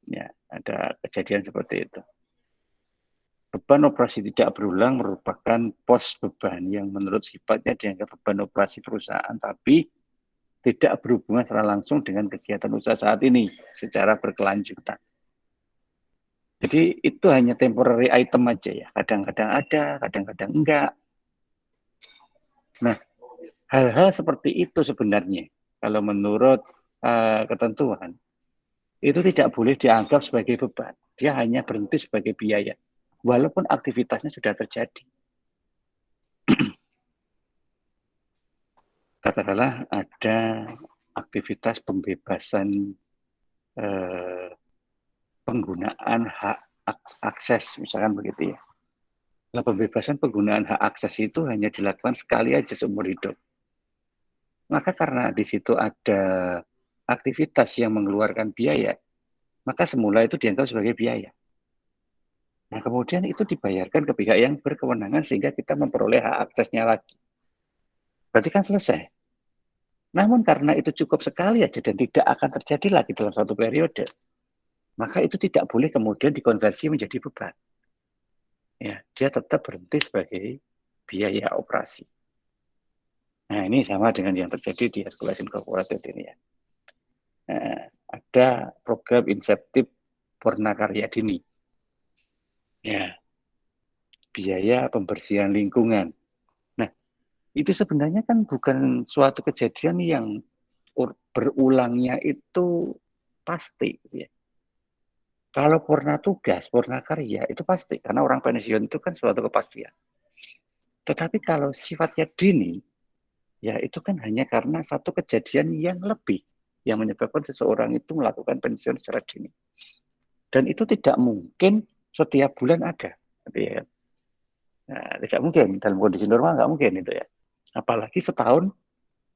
Ya, ada kejadian seperti itu. Beban operasi tidak berulang merupakan pos beban yang menurut sifatnya dianggap beban operasi perusahaan, tapi tidak berhubungan secara langsung dengan kegiatan usaha saat ini secara berkelanjutan. Jadi itu hanya temporary item aja ya, kadang-kadang ada, kadang-kadang enggak. Nah, hal-hal seperti itu sebenarnya, kalau menurut ketentuan, itu tidak boleh dianggap sebagai beban. Dia hanya berhenti sebagai biaya, walaupun aktivitasnya sudah terjadi. Katakanlah ada aktivitas pembebasan penggunaan hak akses, misalkan begitu ya. Nah, pembebasan penggunaan hak akses itu hanya dilakukan sekali aja seumur hidup. Maka karena di situ ada aktivitas yang mengeluarkan biaya, maka semula itu dianggap sebagai biaya. Nah, kemudian itu dibayarkan ke pihak yang berkewenangan sehingga kita memperoleh hak aksesnya lagi. Berarti kan selesai. Namun karena itu cukup sekali aja dan tidak akan terjadi lagi dalam satu periode, maka itu tidak boleh kemudian dikonversi menjadi beban. Ya, dia tetap berhenti sebagai biaya operasi. Nah, ini sama dengan yang terjadi di Escalation Incorporated ini ya. Nah, ada program insentif Purnakarya Dini. Ya, biaya pembersihan lingkungan. Nah, itu sebenarnya kan bukan suatu kejadian yang berulangnya itu pasti. Ya. Kalau purna tugas, purna karya, itu pasti. Karena orang pensiun itu kan suatu kepastian. Tetapi kalau sifatnya dini, ya itu kan hanya karena satu kejadian yang lebih yang menyebabkan seseorang itu melakukan pensiun secara dini. Dan itu tidak mungkin setiap bulan ada. Gitu ya. Nah, tidak mungkin dalam kondisi normal nggak mungkin itu ya. Apalagi setahun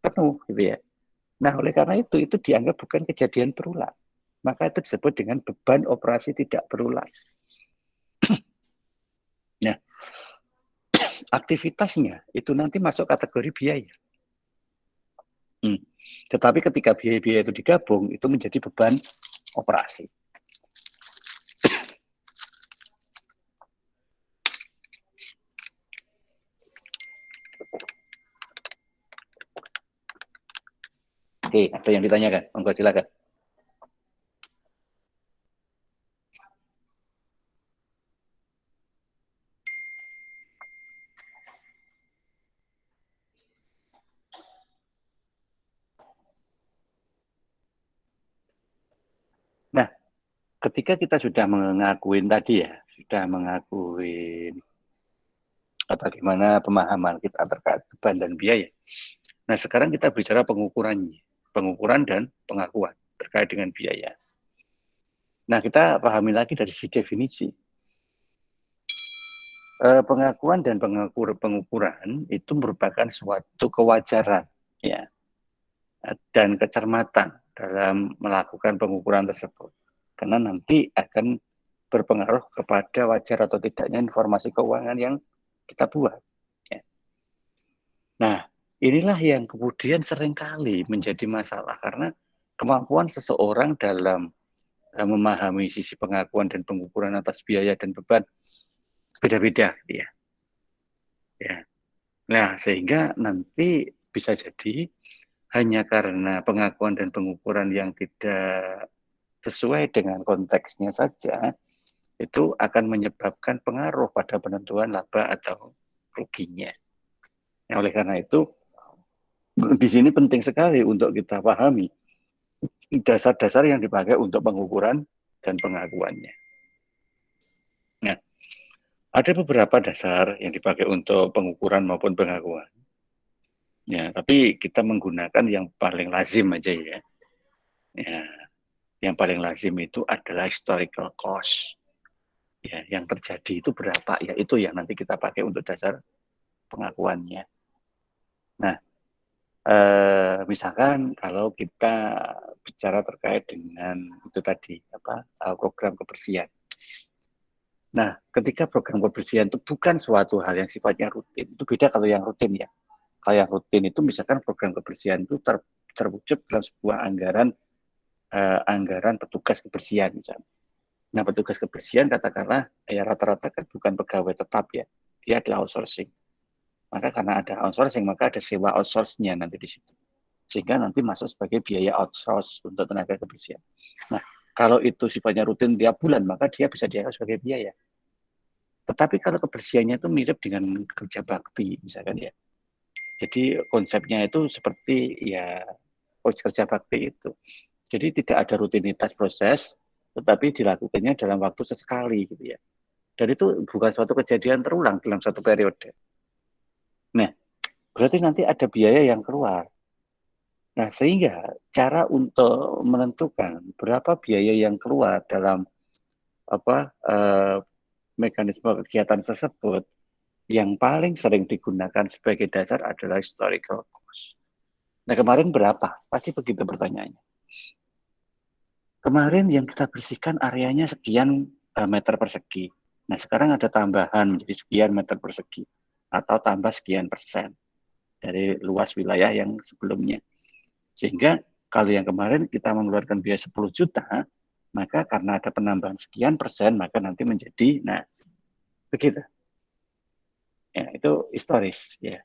penuh gitu ya. Nah, oleh karena itu dianggap bukan kejadian berulang. Maka itu disebut dengan beban operasi tidak berulang. Nah, aktivitasnya itu nanti masuk kategori biaya. Tetapi ketika biaya-biaya itu digabung, itu menjadi beban operasi. Oke, ada yang ditanyakan? Monggo silakan. Nah, ketika kita sudah mengakuin tadi ya, sudah mengakuin bagaimana pemahaman kita terkait beban dan biaya. Nah, sekarang kita bicara pengukurannya, pengukuran dan pengakuan terkait dengan biaya. Nah, kita pahami lagi dari si definisi. Pengakuan dan pengukuran itu merupakan suatu kewajaran, ya, dan kecermatan dalam melakukan pengukuran tersebut. Karena nanti akan berpengaruh kepada wajar atau tidaknya informasi keuangan yang kita buat. Ya. Nah, inilah yang kemudian seringkali menjadi masalah karena kemampuan seseorang dalam memahami sisi pengakuan dan pengukuran atas biaya dan beban beda-beda, ya. Ya. Nah, sehingga nanti bisa jadi hanya karena pengakuan dan pengukuran yang tidak sesuai dengan konteksnya saja, itu akan menyebabkan pengaruh pada penentuan laba atau ruginya. Nah, oleh karena itu, di sini penting sekali untuk kita pahami dasar-dasar yang dipakai untuk pengukuran dan pengakuannya. Nah, ada beberapa dasar yang dipakai untuk pengukuran maupun pengakuan. Ya, tapi kita menggunakan yang paling lazim aja ya. Ya, yang paling lazim itu adalah historical cost. Ya, yang terjadi itu berapa? Ya, itu yang nanti kita pakai untuk dasar pengakuannya. Nah, misalkan kalau kita bicara terkait dengan itu tadi program kebersihan. Nah, ketika program kebersihan itu bukan suatu hal yang sifatnya rutin, itu beda kalau yang rutin ya. Kalau yang rutin itu misalkan program kebersihan itu terwujud dalam sebuah anggaran petugas kebersihan misalnya. Nah, petugas kebersihan katakanlah ya rata-rata kan bukan pegawai tetap ya, dia adalah outsourcing. Maka karena ada outsourcing, maka ada sewa outsource-nya nanti di situ. Sehingga nanti masuk sebagai biaya outsource untuk tenaga kebersihan. Nah, kalau itu sifatnya rutin tiap bulan, maka dia bisa dianggap sebagai biaya. Tetapi kalau kebersihannya itu mirip dengan kerja bakti, misalkan ya. Jadi konsepnya itu seperti ya kerja bakti itu. Jadi tidak ada rutinitas proses, tetapi dilakukannya dalam waktu sesekali gitu ya. Dan itu bukan suatu kejadian terulang dalam satu periode. Nah, berarti nanti ada biaya yang keluar. Nah, sehingga cara untuk menentukan berapa biaya yang keluar dalam mekanisme kegiatan tersebut, yang paling sering digunakan sebagai dasar adalah historical cost. Nah, kemarin berapa? Pasti begitu pertanyaannya. Kemarin yang kita bersihkan areanya sekian meter persegi. Nah, sekarang ada tambahan menjadi sekian meter persegi atau tambah sekian persen dari luas wilayah yang sebelumnya. Sehingga kalau yang kemarin kita mengeluarkan biaya 10 juta, maka karena ada penambahan sekian persen, maka nanti menjadi, nah, begitu. Ya, itu historis. Ya.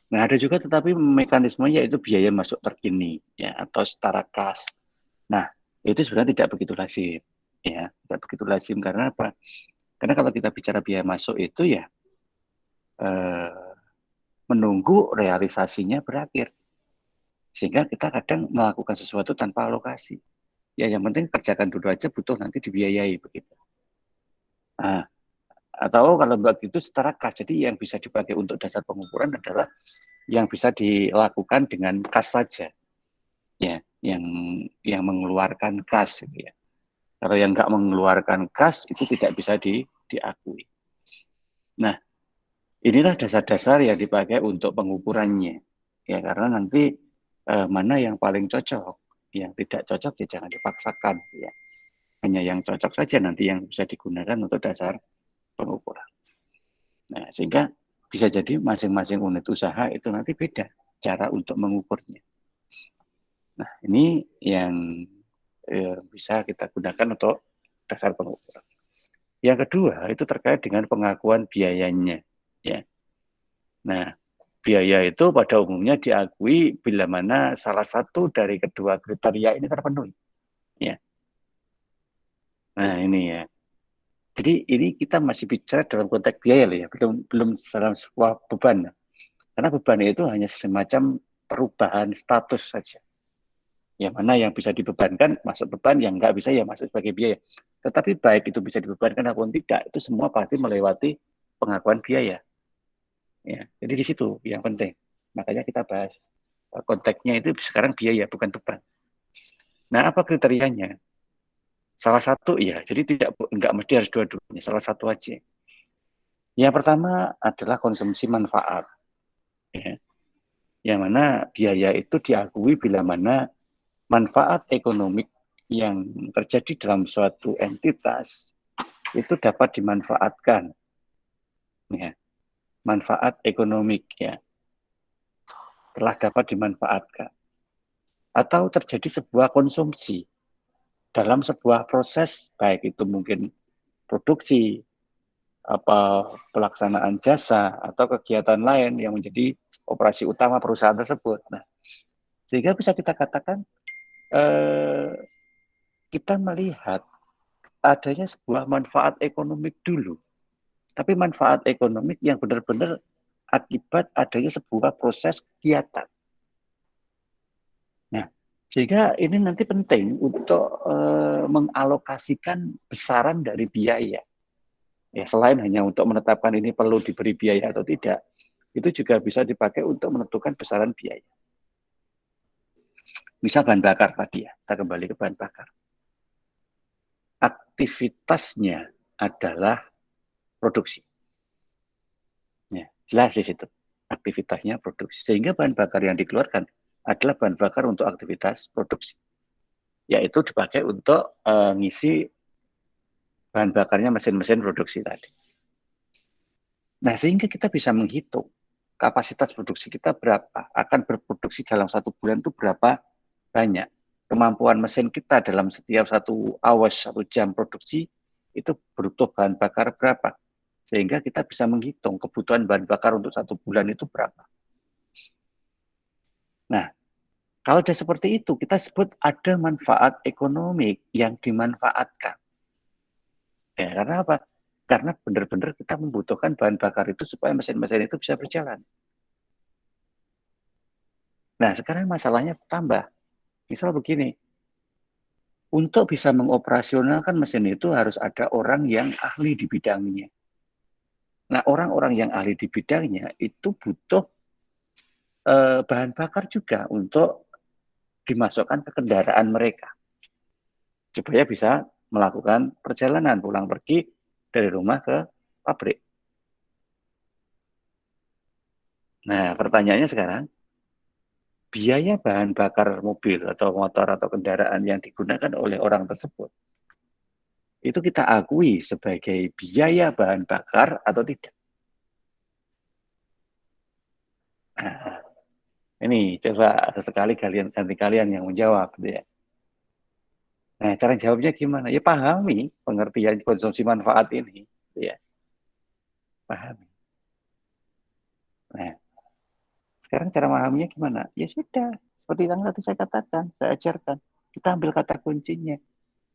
Nah, ada juga tetapi mekanismenya itu biaya masuk terkini, ya, atau setara kas. Nah, itu sebenarnya tidak begitu lazim. Ya, tidak begitu lazim karena apa? Karena kalau kita bicara biaya masuk itu ya menunggu realisasinya berakhir. Sehingga kita kadang melakukan sesuatu tanpa alokasi. Ya, yang penting kerjakan dulu aja, butuh nanti dibiayai begitu. Nah, atau kalau begitu setara kas. Jadi yang bisa dipakai untuk dasar pengukuran adalah yang bisa dilakukan dengan kas saja. Ya, yang mengeluarkan kas gitu ya. Kalau yang nggak mengeluarkan kas itu tidak bisa diakui. Nah, inilah dasar-dasar yang dipakai untuk pengukurannya. Ya, karena nanti mana yang paling cocok, yang tidak cocok ya jangan dipaksakan. Ya. Hanya yang cocok saja nanti yang bisa digunakan untuk dasar pengukuran. Nah, sehingga bisa jadi masing-masing unit usaha itu nanti beda cara untuk mengukurnya. Nah, ini yang bisa kita gunakan untuk dasar pengukuran. Yang kedua itu terkait dengan pengakuan biayanya. Ya. Nah, biaya itu pada umumnya diakui bila mana salah satu dari kedua kriteria ini terpenuhi. Ya. Nah, ini ya. Jadi ini kita masih bicara dalam konteks biaya loh ya, belum dalam sebuah beban. Karena beban itu hanya semacam perubahan status saja. Yang mana yang bisa dibebankan masuk beban, yang nggak bisa ya masuk sebagai biaya. Tetapi baik itu bisa dibebankan ataupun tidak, itu semua pasti melewati pengakuan biaya. Ya, jadi di situ yang penting. Makanya kita bahas konteksnya itu sekarang biaya bukan beban. Nah, apa kriterianya? Salah satu ya, jadi nggak mesti harus dua-duanya, salah satu aja. Yang pertama adalah konsumsi manfaat. Ya. Yang mana biaya itu diakui bila mana manfaat ekonomik yang terjadi dalam suatu entitas itu dapat dimanfaatkan. Ya. Manfaat ekonomik ya telah dapat dimanfaatkan. Atau terjadi sebuah konsumsi dalam sebuah proses, baik itu mungkin produksi, pelaksanaan jasa, atau kegiatan lain yang menjadi operasi utama perusahaan tersebut. Nah, sehingga bisa kita katakan kita melihat adanya sebuah manfaat ekonomik dulu, tapi manfaat ekonomik yang benar-benar akibat adanya sebuah proses kegiatan. Nah, sehingga ini nanti penting untuk mengalokasikan besaran dari biaya. Ya, selain hanya untuk menetapkan ini perlu diberi biaya atau tidak, itu juga bisa dipakai untuk menentukan besaran biaya. Misal bahan bakar tadi ya, kita kembali ke bahan bakar. Aktivitasnya adalah produksi. Ya, jelas di situ. Aktivitasnya produksi. Sehingga bahan bakar yang dikeluarkan adalah bahan bakar untuk aktivitas produksi. Yaitu dipakai untuk ngisi bahan bakarnya mesin-mesin produksi tadi. Nah, sehingga kita bisa menghitung kapasitas produksi kita berapa, akan berproduksi dalam 1 bulan itu berapa banyak. Kemampuan mesin kita dalam setiap 1 hours, 1 jam produksi, itu butuh bahan bakar berapa. Sehingga kita bisa menghitung kebutuhan bahan bakar untuk 1 bulan itu berapa. Nah, kalau sudah seperti itu, kita sebut ada manfaat ekonomi yang dimanfaatkan. Ya, karena apa? Karena benar-benar kita membutuhkan bahan bakar itu supaya mesin-mesin itu bisa berjalan. Nah, sekarang masalahnya tambah. Misal begini, untuk bisa mengoperasionalkan mesin itu harus ada orang yang ahli di bidangnya. Nah, orang-orang yang ahli di bidangnya itu butuh bahan bakar juga untuk dimasukkan ke kendaraan mereka. Supaya bisa melakukan perjalanan pulang pergi dari rumah ke pabrik. Nah, pertanyaannya sekarang, biaya bahan bakar mobil atau motor atau kendaraan yang digunakan oleh orang tersebut, itu kita akui sebagai biaya bahan bakar atau tidak? Nah, ini coba sesekali kalian yang menjawab. Ya. Nah, cara jawabnya gimana? Ya pahami pengertian konsumsi manfaat ini. Ya, pahami. Nah, sekarang cara memahaminya gimana? Ya sudah, seperti yang tadi saya katakan, saya ajarkan. Kita ambil kata kuncinya.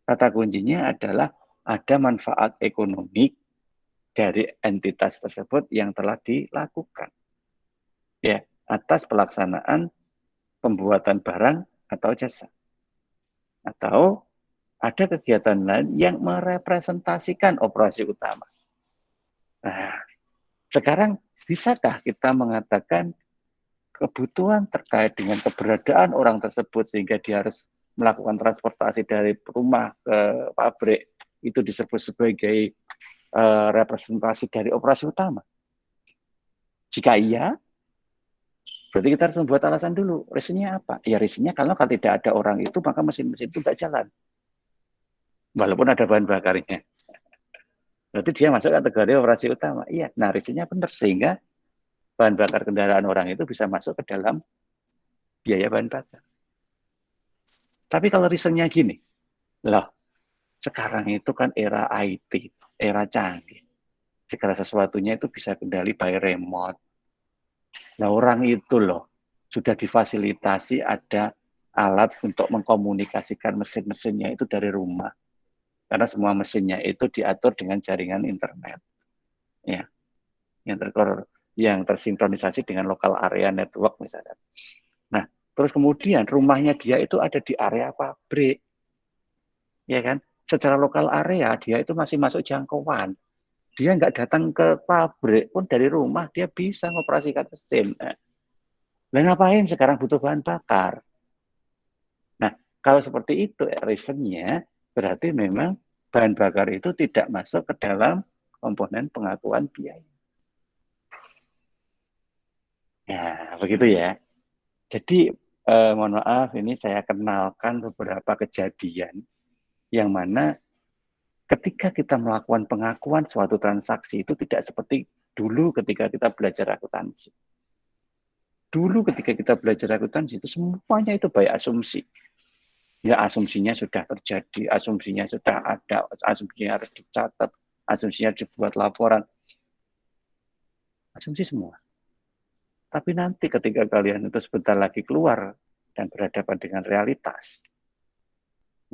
Kata kuncinya adalah ada manfaat ekonomi dari entitas tersebut yang telah dilakukan. Ya, atas pelaksanaan pembuatan barang atau jasa. Atau ada kegiatan lain yang merepresentasikan operasi utama. Nah, sekarang bisakah kita mengatakan kebutuhan terkait dengan keberadaan orang tersebut sehingga dia harus melakukan transportasi dari rumah ke pabrik itu disebut sebagai representasi dari operasi utama? Jika iya, berarti kita harus membuat alasan dulu. Reasonnya apa? Ya reasonnya kalau tidak ada orang itu maka mesin-mesin itu tidak jalan. Walaupun ada bahan bakarnya. Berarti dia masuk kategori operasi utama. Iya, nah reasonnya benar. Sehingga bahan bakar kendaraan orang itu bisa masuk ke dalam biaya bahan bakar. Tapi kalau reasonnya gini, loh, sekarang itu kan era IT, era canggih. Segala sesuatunya itu bisa kendali by remote. Nah orang itu loh, sudah difasilitasi ada alat untuk mengkomunikasikan mesin-mesinnya itu dari rumah. Karena semua mesinnya itu diatur dengan jaringan internet. Ya, yang tersinkronisasi dengan lokal area network misalnya. Nah, terus kemudian rumahnya dia itu ada di area pabrik. Ya kan? Secara lokal area dia itu masih masuk jangkauan. Dia nggak datang ke pabrik pun dari rumah dia bisa mengoperasikan mesin. Nah, ngapain sekarang butuh bahan bakar? Nah, kalau seperti itu reasonnya berarti memang bahan bakar itu tidak masuk ke dalam komponen pengakuan biaya. Ya, begitu ya. Jadi, mohon maaf, ini saya kenalkan beberapa kejadian yang mana ketika kita melakukan pengakuan suatu transaksi itu tidak seperti dulu ketika kita belajar akuntansi. Dulu ketika kita belajar akuntansi itu semuanya itu by asumsi. Ya asumsinya sudah terjadi, asumsinya sudah ada, asumsinya harus dicatat, asumsinya dibuat laporan. Asumsi semua. Tapi nanti ketika kalian itu sebentar lagi keluar dan berhadapan dengan realitas,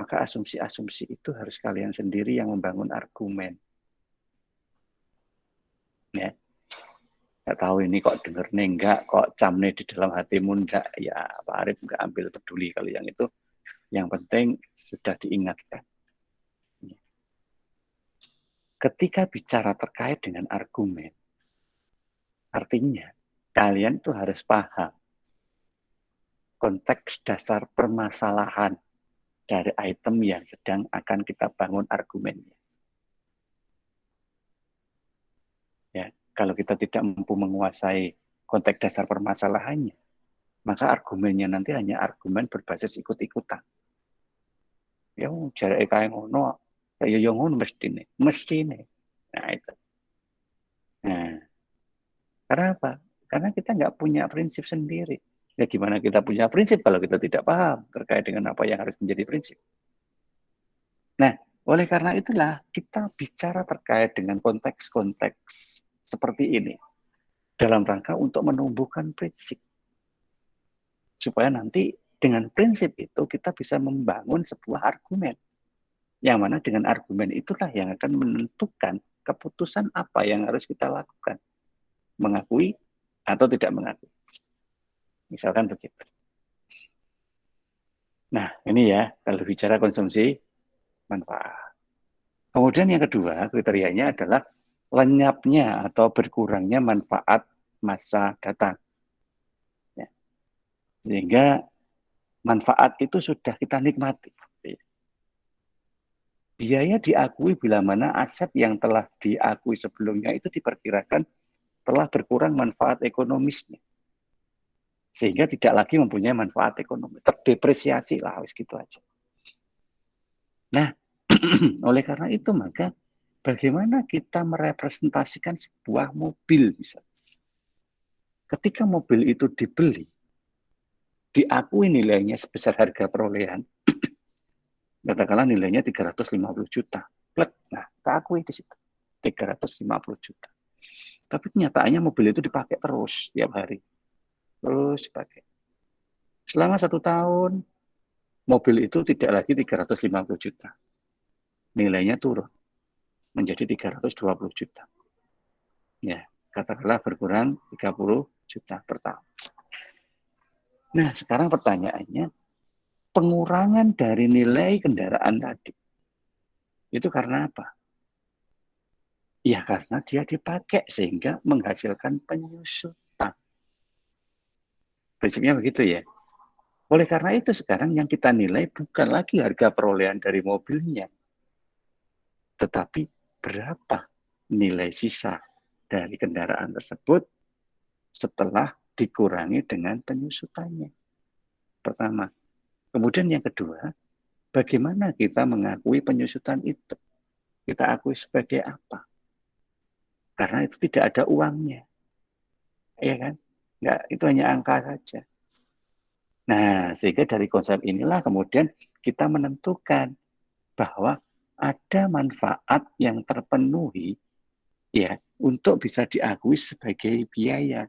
maka asumsi-asumsi itu harus kalian sendiri yang membangun argumen. Ya, nggak tahu ini kok denger nih enggak, kok camne di dalam hatimu enggak, ya Pak Arif enggak ambil peduli kalau yang itu. Yang penting sudah diingatkan. Ketika bicara terkait dengan argumen, artinya kalian tuh harus paham konteks dasar permasalahan dari item yang sedang akan kita bangun argumennya. Ya, kalau kita tidak mampu menguasai konteks dasar permasalahannya, maka argumennya nanti hanya argumen berbasis ikut-ikutan. Ya, jarak kayak ngono, ya yang ngono mesti nih. Nah itu. Nah, karena apa? Karena kita nggak punya prinsip sendiri. Ya gimana kita punya prinsip kalau kita tidak paham terkait dengan apa yang harus menjadi prinsip. Nah, oleh karena itulah kita bicara terkait dengan konteks-konteks seperti ini dalam rangka untuk menumbuhkan prinsip. Supaya nanti dengan prinsip itu kita bisa membangun sebuah argumen. Yang mana dengan argumen itulah yang akan menentukan keputusan apa yang harus kita lakukan. Mengakui atau tidak mengakui. Misalkan begitu. Nah, ini ya, kalau bicara konsumsi manfaat. Kemudian yang kedua, kriterianya adalah lenyapnya atau berkurangnya manfaat masa datang. Ya. Sehingga manfaat itu sudah kita nikmati. Biaya diakui bila mana aset yang telah diakui sebelumnya itu diperkirakan telah berkurang manfaat ekonomisnya. Sehingga tidak lagi mempunyai manfaat ekonomi. Terdepresiasi lah, harus gitu aja. Nah, oleh karena itu maka bagaimana kita merepresentasikan sebuah mobil misalnya. Ketika mobil itu dibeli, diakui nilainya sebesar harga perolehan, katakanlah nilainya 350 juta. Nah, keakui di situ. 350 juta. Tapi kenyataannya mobil itu dipakai terus tiap hari. Terus dipakai. Selama 1 tahun, mobil itu tidak lagi 350 juta. Nilainya turun menjadi 320 juta. Ya, katakanlah berkurang 30 juta per tahun. Nah, sekarang pertanyaannya, pengurangan dari nilai kendaraan tadi, itu karena apa? Ya, karena dia dipakai sehingga menghasilkan penyusutan. Prinsipnya begitu ya. Oleh karena itu sekarang yang kita nilai bukan lagi harga perolehan dari mobilnya, tetapi berapa nilai sisa dari kendaraan tersebut setelah dikurangi dengan penyusutannya. Pertama. Kemudian yang kedua, bagaimana kita mengakui penyusutan itu? Kita akui sebagai apa? Karena itu tidak ada uangnya. Ya kan? Nggak, itu hanya angka saja. Nah, sehingga dari konsep inilah kemudian kita menentukan bahwa ada manfaat yang terpenuhi ya untuk bisa diakui sebagai biaya.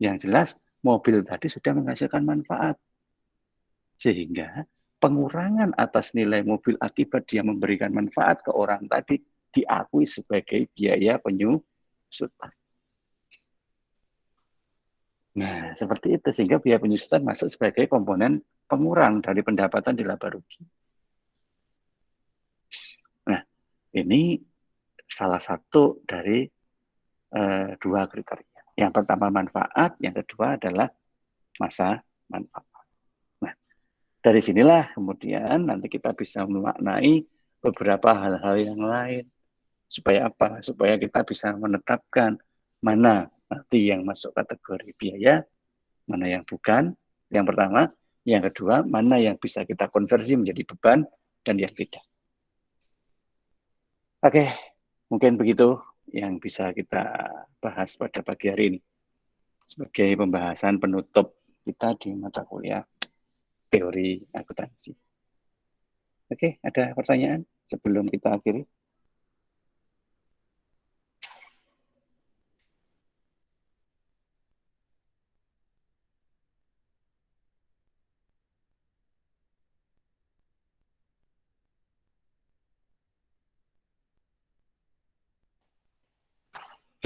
Yang jelas mobil tadi sudah menghasilkan manfaat. Sehingga pengurangan atas nilai mobil akibat dia memberikan manfaat ke orang tadi diakui sebagai biaya penyusutan. Nah, seperti itu. Sehingga biaya penyusutan masuk sebagai komponen pengurang dari pendapatan di laba rugi. Nah, ini salah satu dari dua kriteria. Yang pertama manfaat, yang kedua adalah masa manfaat. Nah, dari sinilah kemudian nanti kita bisa memaknai beberapa hal-hal yang lain. Supaya apa? Supaya kita bisa menetapkan mana nanti yang masuk kategori biaya, mana yang bukan, yang pertama. Yang kedua, mana yang bisa kita konversi menjadi beban, dan yang tidak. Oke, mungkin begitu yang bisa kita bahas pada pagi hari ini. Sebagai pembahasan penutup kita di mata kuliah teori akuntansi. Oke, ada pertanyaan sebelum kita akhiri?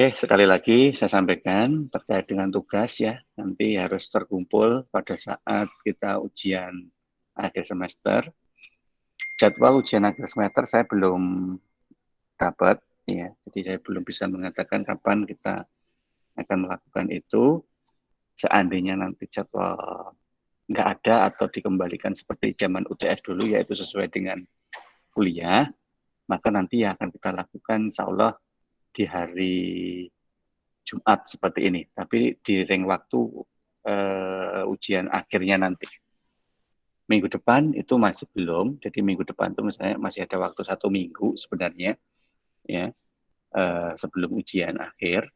Oke, sekali lagi saya sampaikan terkait dengan tugas ya, nanti harus terkumpul pada saat kita ujian akhir semester. Jadwal ujian akhir semester saya belum dapat, ya, jadi saya belum bisa mengatakan kapan kita akan melakukan itu. Seandainya nanti jadwal nggak ada atau dikembalikan seperti zaman UTS dulu, yaitu sesuai dengan kuliah, maka nanti yang akan kita lakukan insya Allah di hari Jumat seperti ini, tapi di ring waktu ujian akhirnya nanti. Minggu depan itu masih belum, jadi minggu depan itu misalnya masih ada waktu 1 minggu sebenarnya, ya, sebelum ujian akhir.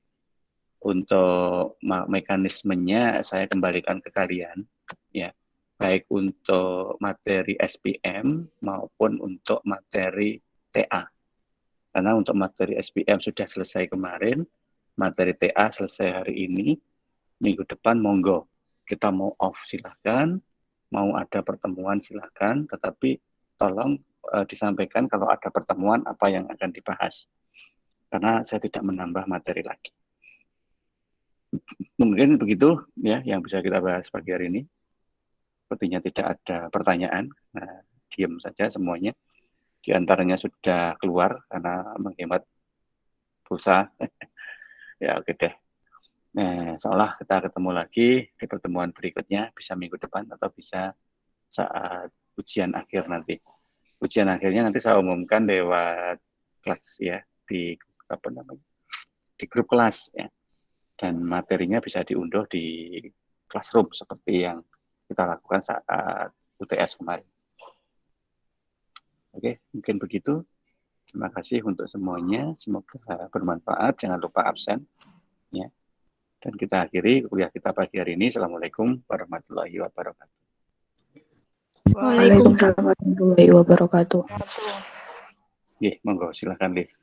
Untuk mekanismenya saya kembalikan ke kalian, ya, baik untuk materi SPM maupun untuk materi TA. Karena untuk materi SPM sudah selesai kemarin, materi TA selesai hari ini, minggu depan monggo. Kita mau off silahkan, mau ada pertemuan silahkan, tetapi tolong disampaikan kalau ada pertemuan apa yang akan dibahas. Karena saya tidak menambah materi lagi. Mungkin begitu ya yang bisa kita bahas pagi hari ini. Sepertinya tidak ada pertanyaan. Nah, diam saja semuanya. Di antaranya sudah keluar karena menghemat pulsa. Ya oke deh. Nah, seolah kita ketemu lagi di pertemuan berikutnya, bisa minggu depan atau bisa saat ujian akhir nanti. Ujian akhirnya nanti saya umumkan lewat kelas ya, di apa namanya, di grup kelas ya. Dan materinya bisa diunduh di classroom seperti yang kita lakukan saat UTS kemarin. Oke, mungkin begitu. Terima kasih untuk semuanya. Semoga bermanfaat. Jangan lupa absen. Ya. Dan kita akhiri kuliah kita pagi hari ini. Assalamualaikum warahmatullahi wabarakatuh.
Waalaikumsalam
warahmatullahi wabarakatuh.
Monggo silakan, Liv.